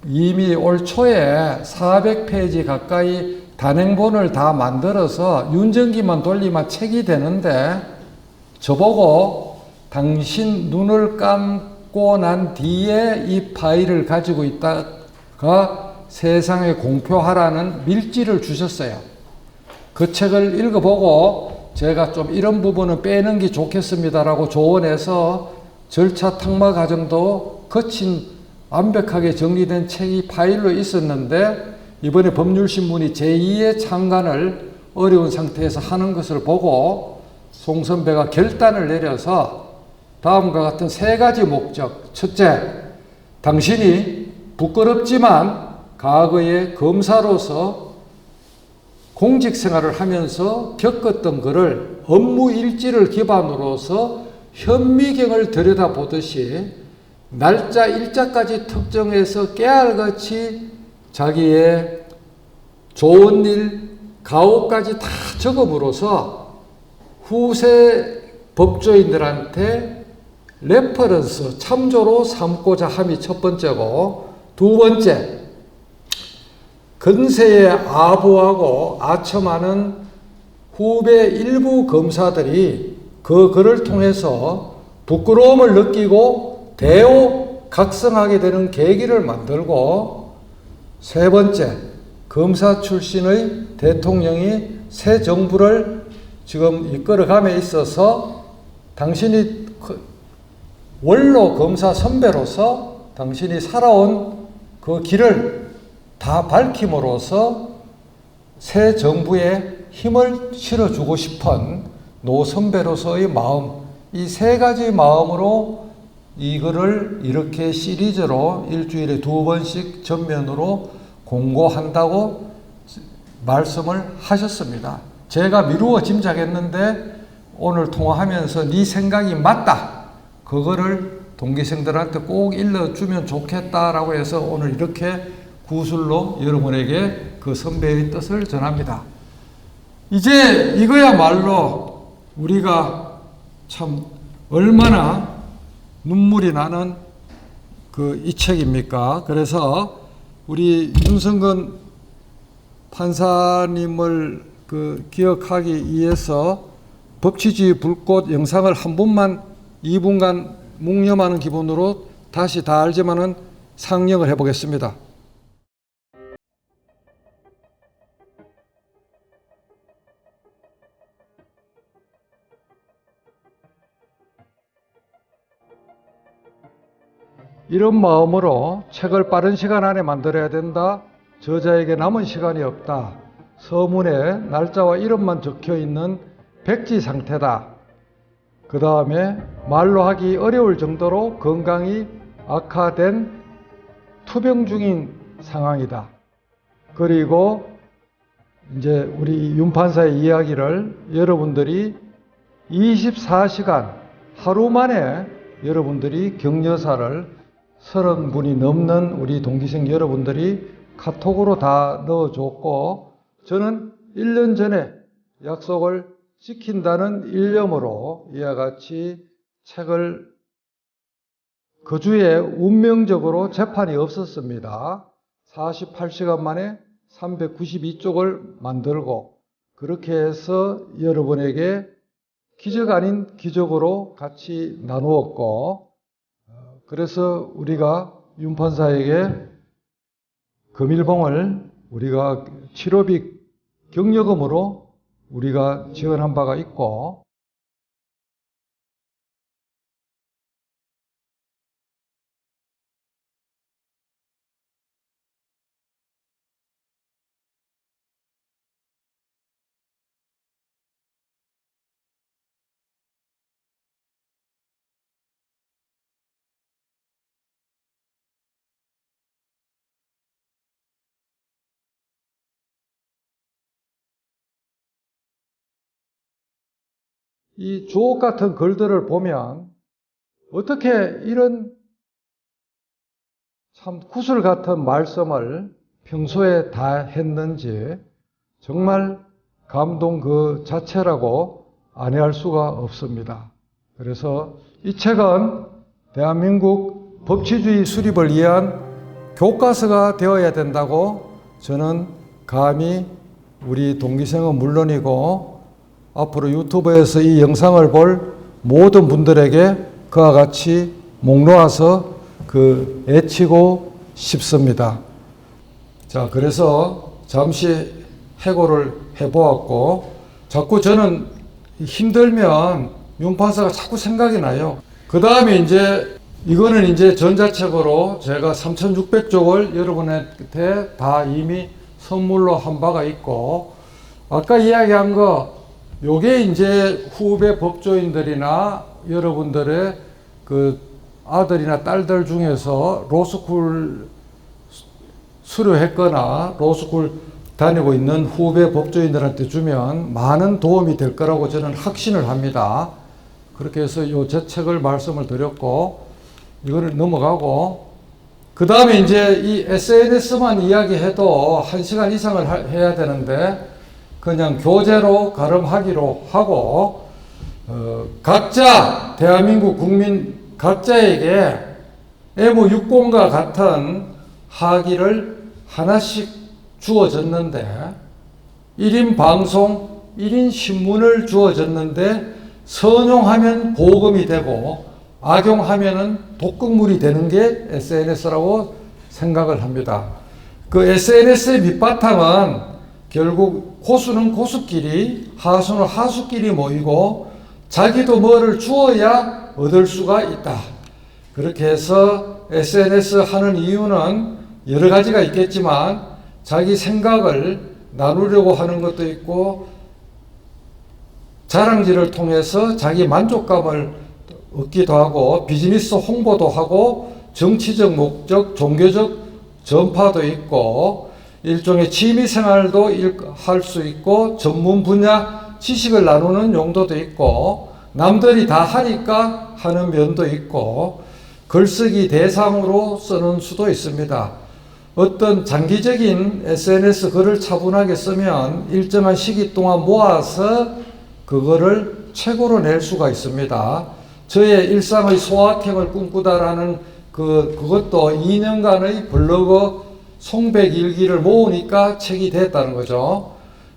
이미 올 초에 400페이지 가까이 단행본을 다 만들어서 윤전기만 돌리면 책이 되는데, 저보고 당신 눈을 감고 난 뒤에 이 파일을 가지고 있다가 세상에 공표하라는 밀지를 주셨어요. 그 책을 읽어보고 제가 좀 이런 부분은 빼는 게 좋겠습니다라고 조언해서 절차 탁마 과정도 거친 완벽하게 정리된 책이 파일로 있었는데, 이번에 법률신문이 제2의 창간을 어려운 상태에서 하는 것을 보고 송 선배가 결단을 내려서 다음과 같은 3가지 목적. 첫째, 당신이 부끄럽지만 과거에 검사로서 공직 생활을 하면서 겪었던 것을 업무 일지를 기반으로서 현미경을 들여다보듯이 날짜 일자까지 특정해서 깨알같이 자기의 좋은 일, 가오까지 다 적음으로써 후세 법조인들한테 레퍼런스, 참조로 삼고자 함이 첫 번째고, 두 번째, 근세에 아부하고 아첨하는 후배 일부 검사들이 그 글을 통해서 부끄러움을 느끼고 대오각성하게 되는 계기를 만들고, 세 번째, 검사 출신의 대통령이 새 정부를 지금 이끌어감에 있어서 당신이 원로 검사 선배로서 당신이 살아온 그 길을 다 밝힘으로써 새 정부에 힘을 실어주고 싶은 노 선배로서의 마음, 이 세 가지 마음으로 이거를 이렇게 시리즈로 일주일에 2번씩 전면으로 공고한다고 말씀을 하셨습니다. 제가 미루어 짐작했는데 오늘 통화하면서 네 생각이 맞다. 그거를 동기생들한테 꼭 일러주면 좋겠다라고 해서 오늘 이렇게 구술로 여러분에게 그 선배의 뜻을 전합니다. 이제 이거야말로 우리가 참 얼마나 눈물이 나는 그 이 책입니까? 그래서 우리 윤성근 판사님을 그 기억하기 위해서 법치주의 불꽃 영상을 한 번만 2분간 묵념하는 기분으로 다시 다 알지만은 상영을 해보겠습니다. 이런 마음으로 책을 빠른 시간 안에 만들어야 된다. 저자에게 남은 시간이 없다. 서문에 날짜와 이름만 적혀 있는 백지 상태다. 그 다음에 말로 하기 어려울 정도로 건강이 악화된 투병 중인 상황이다. 그리고 이제 우리 윤 판사의 이야기를 여러분들이 24시간 하루 만에 여러분들이 격려사를 30분이 넘는 우리 동기생 여러분들이 카톡으로 다 넣어줬고, 저는 1년 전에 약속을 지킨다는 일념으로 이와 같이 책을 그 주에 운명적으로 재판이 없었습니다. 48시간 만에 392쪽을 만들고, 그렇게 해서 여러분에게 기적 아닌 기적으로 같이 나누었고, 그래서 우리가 윤 판사에게 금일봉을 우리가 치료비 격려금으로 우리가 지원한 바가 있고, 이 주옥 같은 글들을 보면 어떻게 이런 참 구슬 같은 말씀을 평소에 다 했는지 정말 감동 그 자체라고 안해할 수가 없습니다. 그래서 이 책은 대한민국 법치주의 수립을 위한 교과서가 되어야 된다고 저는 감히 우리 동기생은 물론이고 앞으로 유튜브에서 이 영상을 볼 모든 분들에게 그와 같이 목 놓아서 애치고 싶습니다. 자, 그래서 잠시 해고를 해보았고, 자꾸 저는 힘들면 윤 판사가 자꾸 생각이 나요. 그 다음에 이거는 전자책으로 제가 3,600쪽을 여러분한테 다 이미 선물로 한 바가 있고, 아까 이야기한 거 요게 후배 법조인들이나 여러분들의 그 아들이나 딸들 중에서 로스쿨 수료했거나 로스쿨 다니고 있는 후배 법조인들한테 주면 많은 도움이 될 거라고 저는 확신을 합니다. 그렇게 해서 제 책을 말씀을 드렸고, 이거를 넘어가고, 그 다음에 이제 이 SNS만 이야기해도 1시간 이상을 해야 되는데, 그냥 교재로 가름하기로 하고, 각자, 대한민국 국민 각자에게 M60과 같은 학위를 하나씩 주어졌는데, 1인 방송, 1인 신문을 주어졌는데, 선용하면 보금이 되고, 악용하면은 독극물이 되는 게 SNS라고 생각을 합니다. 그 SNS의 밑바탕은 결국 고수는 고수끼리, 하수는 하수끼리 모이고, 자기도 뭐를 주어야 얻을 수가 있다. 그렇게 해서 SNS 하는 이유는 여러 가지가 있겠지만, 자기 생각을 나누려고 하는 것도 있고, 자랑질을 통해서 자기 만족감을 얻기도 하고, 비즈니스 홍보도 하고, 정치적 목적, 종교적 전파도 있고, 일종의 취미생활도 할 수 있고, 전문 분야 지식을 나누는 용도도 있고, 남들이 다 하니까 하는 면도 있고, 글쓰기 대상으로 쓰는 수도 있습니다. 어떤 장기적인 SNS 글을 차분하게 쓰면 일정한 시기 동안 모아서 그거를 책으로 낼 수가 있습니다. 저의 일상의 소확행을 꿈꾸다라는 그것도 2년간의 블로그 송백 일기를 모으니까 책이 됐다는 거죠.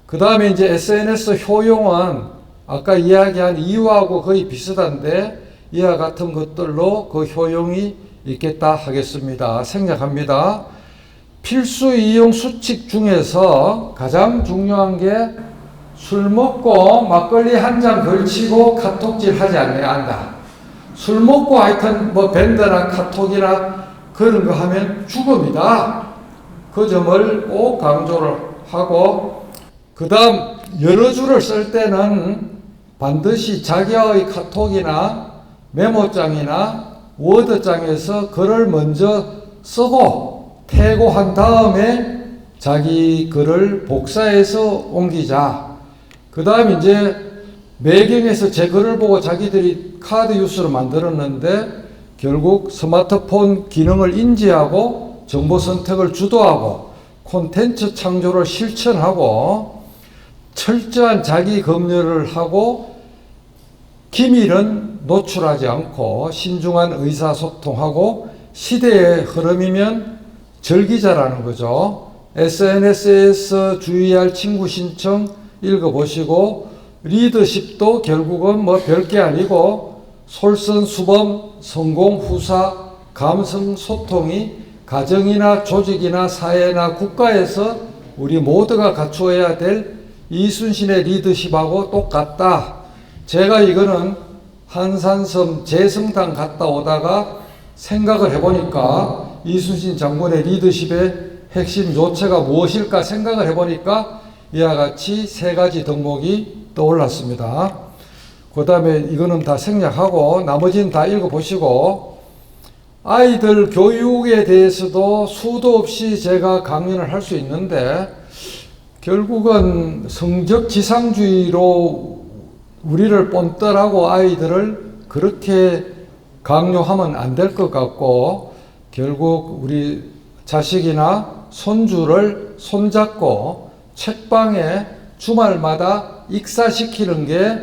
그 다음에 이제 SNS 효용은 아까 이야기한 이유하고 거의 비슷한데, 이와 같은 것들로 그 효용이 있겠다 하겠습니다. 생략합니다. 필수 이용 수칙 중에서 가장 중요한 게 술 먹고 막걸리 한 잔 걸치고 카톡질 하지 않는다. 술 먹고 하여튼 뭐 밴드나 카톡이나 그런 거 하면 죽음이다. 그 점을 꼭 강조를 하고, 그 다음 여러 줄을 쓸 때는 반드시 자기의 카톡이나 메모장이나 워드장에서 글을 먼저 쓰고 태고한 다음에 자기 글을 복사해서 옮기자. 그 다음 이제 매경에서 제 글을 보고 자기들이 카드 유스를 만들었는데, 결국 스마트폰 기능을 인지하고 정보 선택을 주도하고 콘텐츠 창조를 실천하고 철저한 자기 검열을 하고 기밀은 노출하지 않고 신중한 의사소통하고 시대의 흐름이면 절기자라는 거죠. SNS에서 주의할 친구 신청 읽어보시고, 리더십도 결국은 뭐 별게 아니고 솔선수범, 성공 후사, 감성 소통이 가정이나 조직이나 사회나 국가에서 우리 모두가 갖추어야 될 이순신의 리더십하고 똑같다. 제가 이거는 한산섬 재성당 갔다 오다가 생각을 해보니까 이순신 장군의 리더십의 핵심 요체가 무엇일까 생각을 해보니까 이와 같이 세 가지 덕목이 떠올랐습니다. 그 다음에 이거는 다 생략하고 나머지는 다 읽어보시고, 아이들 교육에 대해서도 수도 없이 제가 강연을 할 수 있는데, 결국은 성적 지상주의로 우리를 뻔뻔하고 아이들을 그렇게 강요하면 안 될 것 같고, 결국 우리 자식이나 손주를 손잡고 책방에 주말마다 익사시키는 게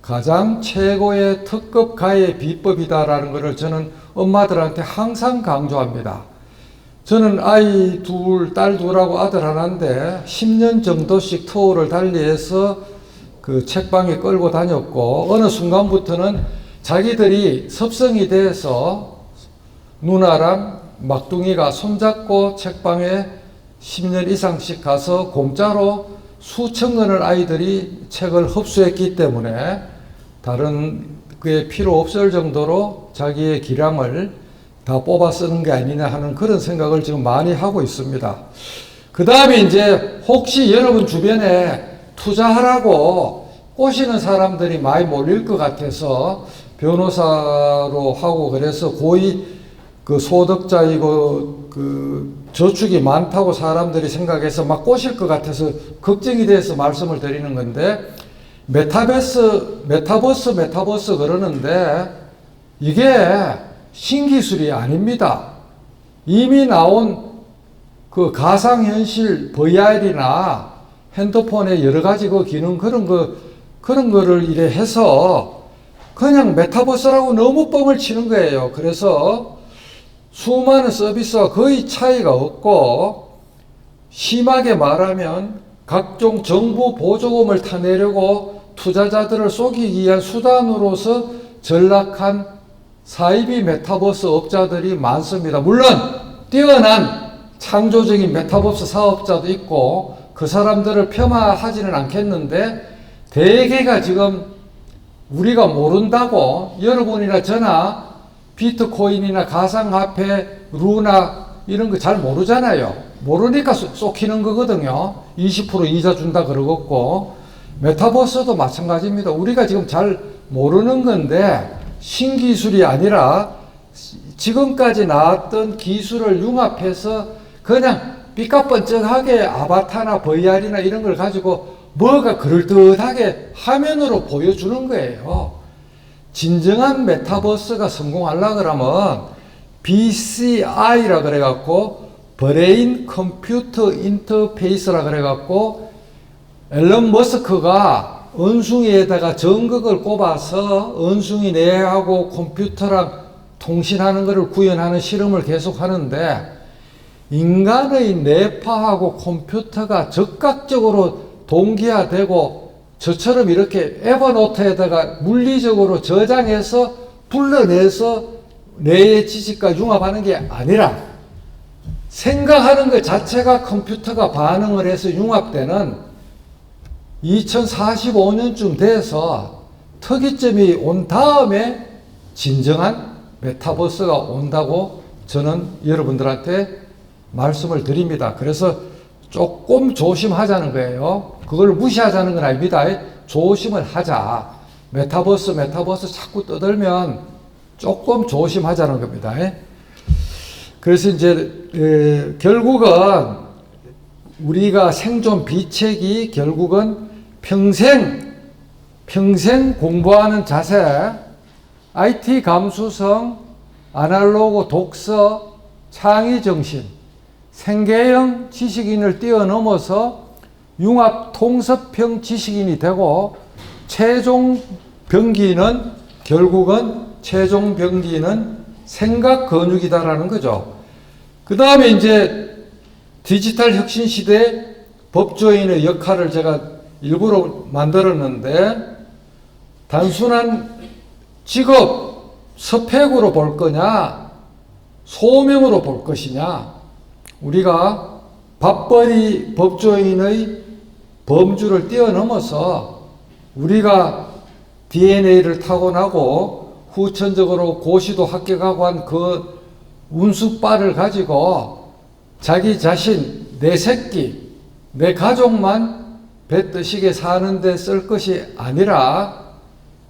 가장 최고의 특급 가해 비법이다라는 것을 저는 엄마들한테 항상 강조합니다. 저는 아이 둘, 딸 둘하고 아들 하나인데 10년 정도씩 투어를 달리해서 그 책방에 끌고 다녔고, 어느 순간부터는 자기들이 섭성이 돼서 누나랑 막둥이가 손잡고 책방에 10년 이상씩 가서 공짜로 수천 권을 아이들이 책을 흡수했기 때문에 다른 그게 필요 없을 정도로 자기의 기량을 다 뽑아 쓰는 게 아니냐 하는 그런 생각을 지금 많이 하고 있습니다. 그 다음에 이제 혹시 여러분 주변에 투자하라고 꼬시는 사람들이 많이 몰릴 것 같아서 변호사로 하고, 그래서 고위 그 소득자이고 그 저축이 많다고 사람들이 생각해서 막 꼬실 것 같아서 걱정이 돼서 말씀을 드리는 건데, 메타버스 그러는데 이게 신기술이 아닙니다. 이미 나온 그 가상현실 VR이나 핸드폰에 여러 가지 그 기능 그런 거를 이래 해서 그냥 메타버스라고 너무 뻥을 치는 거예요. 그래서 수많은 서비스와 거의 차이가 없고, 심하게 말하면 각종 정부 보조금을 타내려고 투자자들을 속이기 위한 수단으로서 전락한 사이비 메타버스 업자들이 많습니다. 물론 뛰어난 창조적인 메타버스 사업자도 있고 그 사람들을 폄하하지는 않겠는데, 대개가 지금 우리가 모른다고, 여러분이나 저나 비트코인이나 가상화폐, 루나 이런 거 잘 모르잖아요. 모르니까 쏙히는 거거든요. 20% 이자 준다 그러겠고, 메타버스도 마찬가지입니다. 우리가 지금 잘 모르는 건데, 신기술이 아니라 지금까지 나왔던 기술을 융합해서 그냥 삐까뻔쩍하게 아바타나 VR이나 이런 걸 가지고 뭐가 그럴듯하게 화면으로 보여주는 거예요. 진정한 메타버스가 성공하려고 그러면 BCI라 그래갖고 브레인 컴퓨터 인터페이스라 그래갖고 앨런 머스크가 원숭이에다가 전극을 꼽아서 원숭이 뇌하고 컴퓨터랑 통신하는 것을 구현하는 실험을 계속 하는데, 인간의 뇌파하고 컴퓨터가 적극적으로 동기화되고 저처럼 이렇게 에버노트에다가 물리적으로 저장해서 불러내서 뇌의 지식과 융합하는 게 아니라, 생각하는 것 자체가 컴퓨터가 반응을 해서 융합되는 2045년쯤 돼서 특이점이 온 다음에 진정한 메타버스가 온다고 저는 여러분들한테 말씀을 드립니다. 그래서 조금 조심하자는 거예요. 그걸 무시하자는 건 아닙니다. 조심을 하자. 메타버스 자꾸 떠들면 조금 조심하자는 겁니다. 그래서 이제 결국은 우리가 생존 비책이 결국은 평생 공부하는 자세, IT 감수성, 아날로그 독서, 창의정신, 생계형 지식인을 뛰어넘어서 융합 통섭형 지식인이 되고, 결국은 최종 병기는 생각 근육이다라는 거죠. 그 다음에 이제 디지털 혁신 시대 법조인의 역할을 제가 일부러 만들었는데, 단순한 직업 스펙으로 볼 거냐, 소명으로 볼 것이냐. 우리가 밥벌이 법조인의 범주를 뛰어넘어서 우리가 DNA를 타고나고 후천적으로 고시도 합격하고 한 그 운수빨을 가지고 자기 자신, 내 새끼, 내 가족만 뱉으시게 사는데 쓸 것이 아니라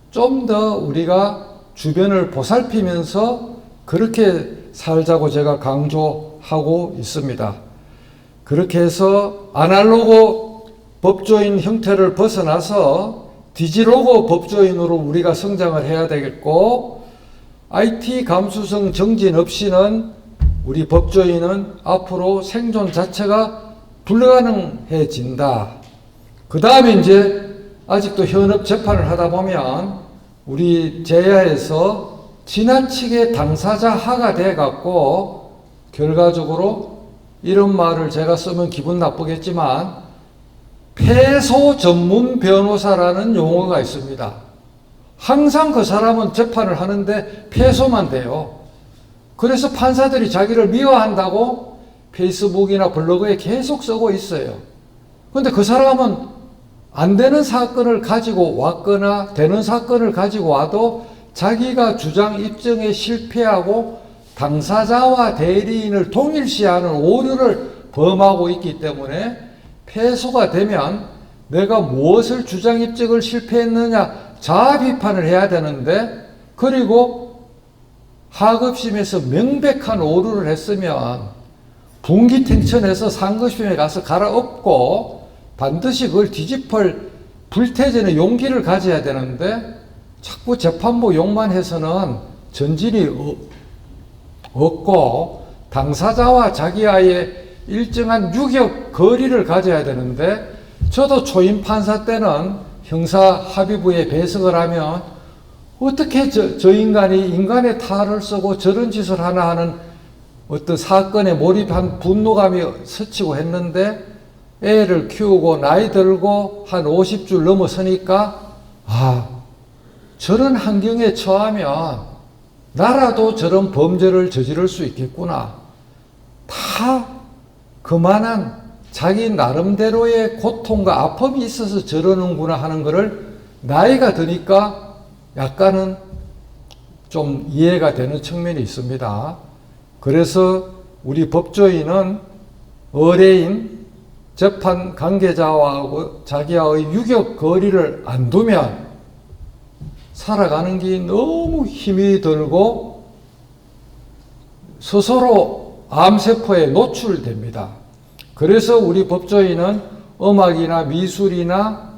좀 더 우리가 주변을 보살피면서 그렇게 살자고 제가 강조하고 있습니다. 그렇게 해서 아날로그 법조인 형태를 벗어나서 디지로그 법조인으로 우리가 성장을 해야 되겠고, IT 감수성 정진 없이는 우리 법조인은 앞으로 생존 자체가 불가능해진다. 그 다음에 이제 아직도 현업 재판을 하다 보면 우리 제야에서 지나치게 당사자화가 돼갖고 결과적으로 이런 말을 제가 쓰면 기분 나쁘겠지만 패소 전문 변호사라는 용어가 있습니다. 항상 그 사람은 재판을 하는데 패소만 돼요. 그래서 판사들이 자기를 미워한다고 페이스북이나 블로그에 계속 쓰고 있어요. 그런데 그 사람은 안 되는 사건을 가지고 왔거나 되는 사건을 가지고 와도 자기가 주장 입증에 실패하고 당사자와 대리인을 동일시하는 오류를 범하고 있기 때문에 패소가 되면 내가 무엇을 주장 입증을 실패했느냐 자아 비판을 해야 되는데, 그리고 하급심에서 명백한 오류를 했으면 분기탱천해서 상급심에 가서 갈아엎고 반드시 그걸 뒤집을 불태전의 용기를 가져야 되는데 자꾸 재판부 욕만 해서는 전진이 없고 당사자와 자기와의 일정한 유격 거리를 가져야 되는데 저도 초임 판사 때는 형사 합의부에 배석을 하면 어떻게 저 인간이 인간의 탈을 쓰고 저런 짓을 하나 하는 어떤 사건에 몰입한 분노감이 스치고 했는데 애를 키우고 나이 들고 한 50줄 넘어서니까 저런 환경에 처하면 나라도 저런 범죄를 저지를 수 있겠구나. 다 그만한 자기 나름대로의 고통과 아픔이 있어서 저러는구나 하는 것을 나이가 드니까 약간은 좀 이해가 되는 측면이 있습니다. 그래서 우리 법조인은 의뢰인, 재판 관계자와 자기와의 유격 거리를 안 두면 살아가는 게 너무 힘이 들고 스스로 암세포에 노출됩니다. 그래서 우리 법조인은 음악이나 미술이나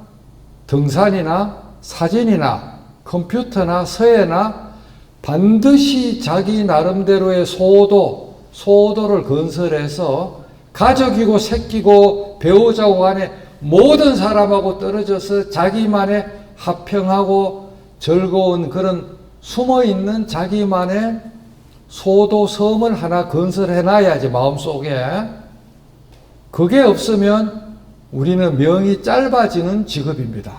등산이나 사진이나 컴퓨터나 서예나 반드시 자기 나름대로의 소도를 건설해서 가족이고 새끼고 배우자고 간에 모든 사람하고 떨어져서 자기만의 화평하고 즐거운 그런 숨어있는 자기만의 소도섬을 하나 건설해놔야지 마음속에. 그게 없으면 우리는 명이 짧아지는 직업입니다.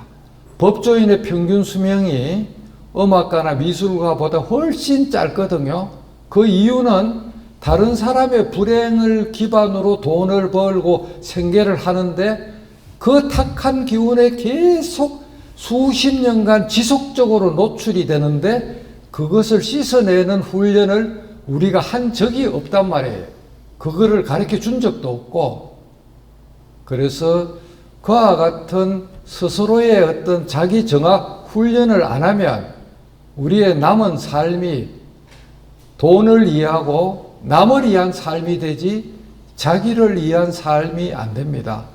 법조인의 평균 수명이 음악가나 미술가보다 훨씬 짧거든요. 그 이유는 다른 사람의 불행을 기반으로 돈을 벌고 생계를 하는데 그 탁한 기운에 계속 수십 년간 지속적으로 노출이 되는데 그것을 씻어내는 훈련을 우리가 한 적이 없단 말이에요. 그거를 가르쳐 준 적도 없고. 그래서 그와 같은 스스로의 어떤 자기 정학 훈련을 안 하면 우리의 남은 삶이 돈을 이해하고 남을 위한 삶이 되지 자기를 위한 삶이 안 됩니다.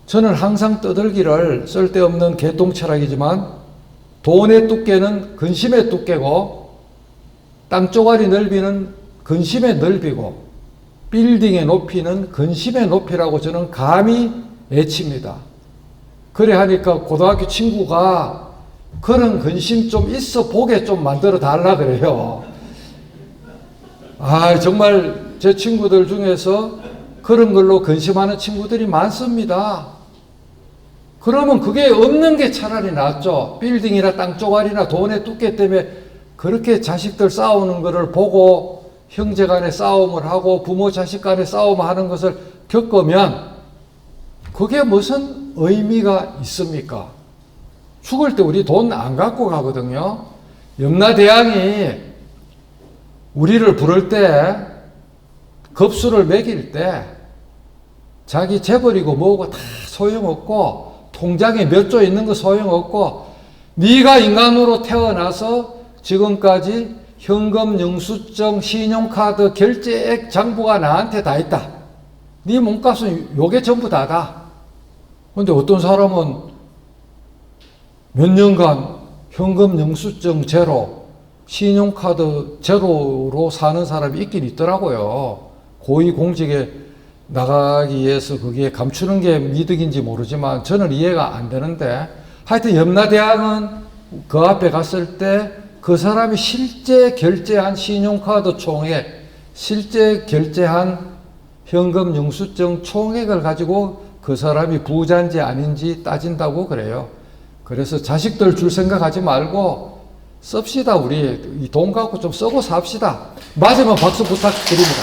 저는 항상 떠들기를 쓸데없는 개똥철학이지만 돈의 두께는 근심의 두께고 땅조가리 넓이는 근심의 넓이고 빌딩의 높이는 근심의 높이라고 저는 감히 외칩니다. 그래 하니까 고등학교 친구가 그런 근심 좀 있어 보게 좀 만들어 달라 그래요. 정말 제 친구들 중에서 그런 걸로 근심하는 친구들이 많습니다. 그러면 그게 없는 게 차라리 낫죠. 빌딩이나 땅조가리나 돈의 두께 때문에 그렇게 자식들 싸우는 것을 보고 형제 간에 싸움을 하고 부모 자식 간에 싸움을 하는 것을 겪으면 그게 무슨 의미가 있습니까? 죽을 때 우리 돈 안 갖고 가거든요. 염라대왕이 우리를 부를 때 급수를 매길 때 자기 재벌이고 뭐고 다 소용없고 통장에 몇 조 있는 거 소용없고 네가 인간으로 태어나서 지금까지 현금, 영수증, 신용카드, 결제액 장부가 나한테 다 있다. 네 몸값은 요게 전부 다다. 근데 어떤 사람은 몇 년간 현금, 영수증 제로, 신용카드 제로로 사는 사람이 있긴 있더라고요. 고위공직에 나가기 위해서 그게 감추는 게 미덕인지 모르지만 저는 이해가 안 되는데 하여튼 염라대왕은 그 앞에 갔을 때 그 사람이 실제 결제한 신용카드 총액, 실제 결제한 현금 영수증 총액을 가지고 그 사람이 부자인지 아닌지 따진다고 그래요. 그래서 자식들 줄 생각하지 말고 씁시다. 우리 이 돈 갖고 좀 쓰고 삽시다. 맞으면 박수 부탁드립니다.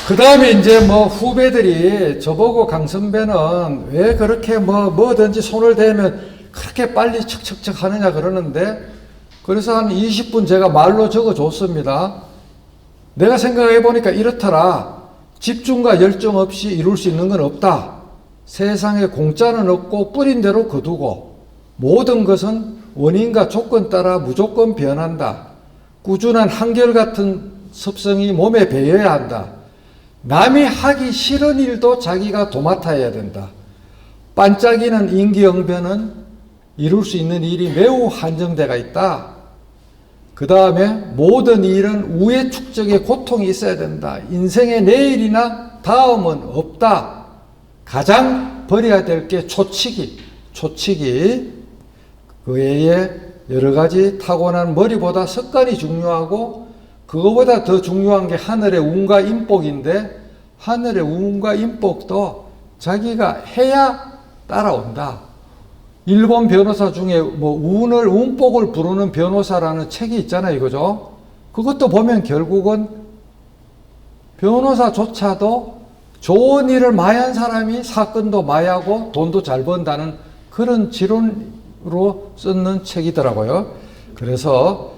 그 다음에 이제 후배들이 저보고 강선배는 왜 그렇게 뭐든지 손을 대면 그렇게 빨리 척척척 하느냐 그러는데 그래서 한 20분 제가 말로 적어 줬습니다. 내가 생각해 보니까 이렇더라. 집중과 열정 없이 이룰 수 있는 건 없다. 세상에 공짜는 없고 뿌린 대로 거두고 모든 것은 원인과 조건 따라 무조건 변한다. 꾸준한 한결같은 습성이 몸에 배어야 한다. 남이 하기 싫은 일도 자기가 도맡아야 된다. 반짝이는 임기응변은 이룰 수 있는 일이 매우 한정되어 있다. 그 다음에 모든 일은 우애 축적의 고통이 있어야 된다. 인생의 내일이나 다음은 없다. 가장 버려야 될 게 초치기. 그 외에 여러 가지 타고난 머리보다 습관이 중요하고, 그거보다 더 중요한 게 하늘의 운과 인복인데, 하늘의 운과 인복도 자기가 해야 따라온다. 일본 변호사 중에 운복을 부르는 변호사라는 책이 있잖아요. 그죠? 그것도 보면 결국은 변호사조차도 좋은 일을 많이 한 사람이 사건도 많이 하고 돈도 잘 번다는 그런 지론으로 쓰는 책이더라고요. 그래서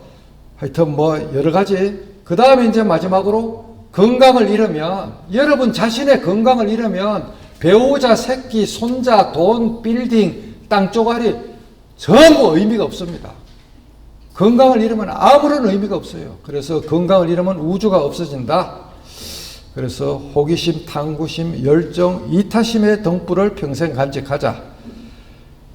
하여튼 여러 가지. 그 다음에 이제 마지막으로 건강을 잃으면, 여러분 자신의 건강을 잃으면 배우자, 새끼, 손자, 돈, 빌딩, 땅조가리 전부 의미가 없습니다. 건강을 잃으면 아무런 의미가 없어요. 그래서 건강을 잃으면 우주가 없어진다. 그래서 호기심, 탐구심, 열정, 이타심의 등불을 평생 간직하자.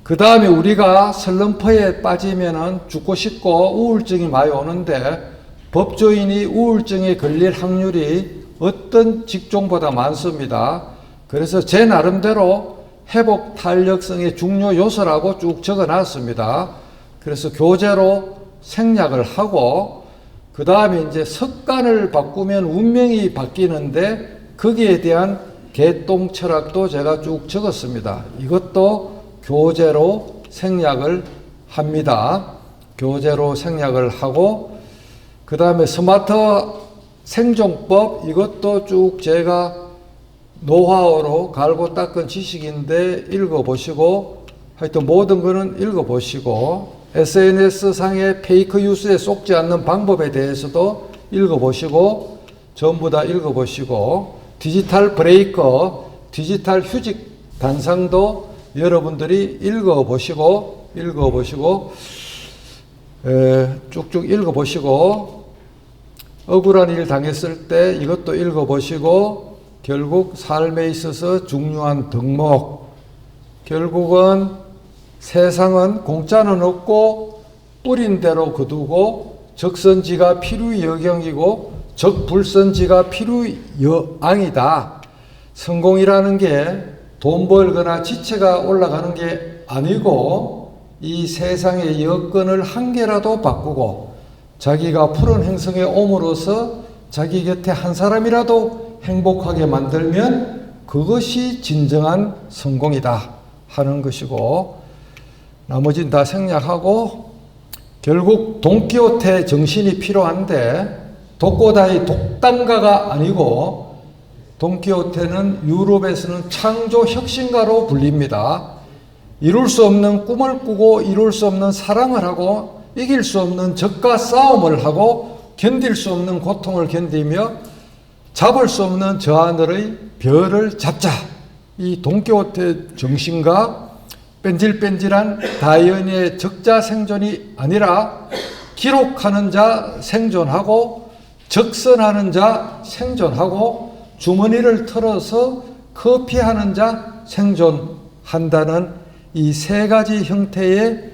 그 다음에 우리가 슬럼프에 빠지면은 죽고 싶고 우울증이 많이 오는데, 법조인이 우울증에 걸릴 확률이 어떤 직종보다 많습니다. 그래서 제 나름대로 회복 탄력성의 중요 요소라고 쭉 적어 놨습니다. 그래서 교제로 생략을 하고, 그 다음에 이제 습관을 바꾸면 운명이 바뀌는데, 거기에 대한 개똥 철학도 제가 쭉 적었습니다. 이것도 교제로 생략을 합니다. 교제로 생략을 하고, 그 다음에 스마트 생존법, 이것도 쭉 제가 노하우로 갈고 닦은 지식인데 읽어보시고, 하여튼 모든 거는 읽어보시고, SNS 상의 페이크 뉴스에 속지 않는 방법에 대해서도 읽어보시고, 전부 다 읽어보시고, 디지털 브레이커, 디지털 휴직 단상도 여러분들이 읽어보시고, 쭉쭉 읽어보시고, 억울한 일 당했을 때 이것도 읽어보시고, 결국 삶에 있어서 중요한 덕목, 결국은 세상은 공짜는 없고 뿌린 대로 거두고, 적선지가 필요여경이고 적불선지가 필요여앙이다. 성공이라는 게 돈 벌거나 지체가 올라가는 게 아니고, 이 세상의 여건을 한 개라도 바꾸고 자기가 푸른 행성에 옴으로써 자기 곁에 한 사람이라도 행복하게 만들면 그것이 진정한 성공이다 하는 것이고, 나머지는 다 생략하고, 결국 돈키호테 정신이 필요한데, 독고다이 독단가가 아니고, 돈키호테는 유럽에서는 창조 혁신가로 불립니다. 이룰 수 없는 꿈을 꾸고, 이룰 수 없는 사랑을 하고, 이길 수 없는 적과 싸움을 하고, 견딜 수 없는 고통을 견디며 잡을 수 없는 저 하늘의 별을 잡자. 이 돈키호테 정신과 뺀질뺀질한 다이어니의 적자 생존이 아니라, 기록하는 자 생존하고, 적선하는 자 생존하고, 주머니를 털어서 커피하는 자 생존한다는 이 세 가지 형태의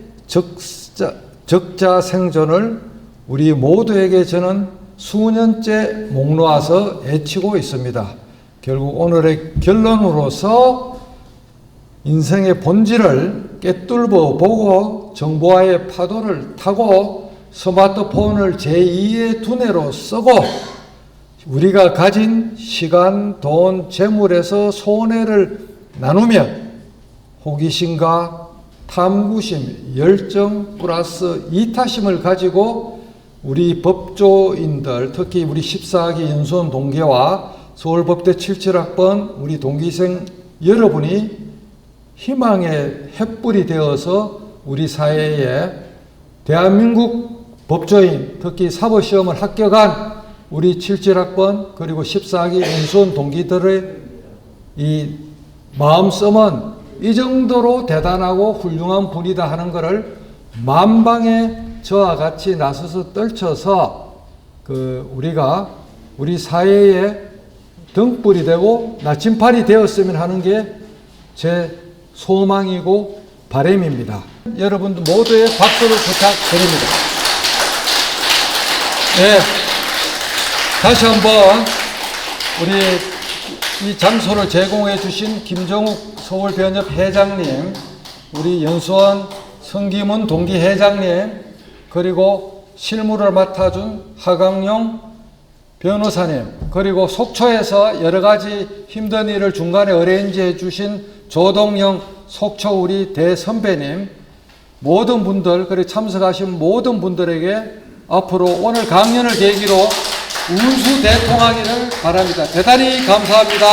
적자 생존을 우리 모두에게 저는 수년째 목 놓아서 애치고 있습니다. 결국 오늘의 결론으로서 인생의 본질을 꿰뚫어 보고 정보화의 파도를 타고 스마트폰을 제2의 두뇌로 쓰고, 우리가 가진 시간, 돈, 재물에서 손해를 나누면 호기심과 탐구심, 열정 플러스 이타심을 가지고 우리 법조인들, 특히 우리 14기 연수원 동기와 서울법대 77학번 우리 동기생 여러분이 희망의 횃불이 되어서 우리 사회에 대한민국 법조인, 특히 사법시험을 합격한 우리 77학번 그리고 14기 연수원 동기들의 이 마음씀은 이 정도로 대단하고 훌륭한 분이다 하는 것을 만방에 저와 같이 나서서 떨쳐서 우리가 우리 사회의 등불이 되고 나침판이 되었으면 하는 게 제 소망이고 바람입니다. 여러분들 모두의 박수를 부탁드립니다. 네, 다시 한번 우리 이 장소를 제공해 주신 김정욱 서울변협 회장님, 우리 연수원 성기문 동기회장님, 그리고 실무를 맡아준 하강용 변호사님, 그리고 속초에서 여러 가지 힘든 일을 중간에 어레인지 해주신 조동영 속초 우리 대선배님, 모든 분들, 그리고 참석하신 모든 분들에게 앞으로 오늘 강연을 계기로 운수대통하기를 바랍니다. 대단히 감사합니다.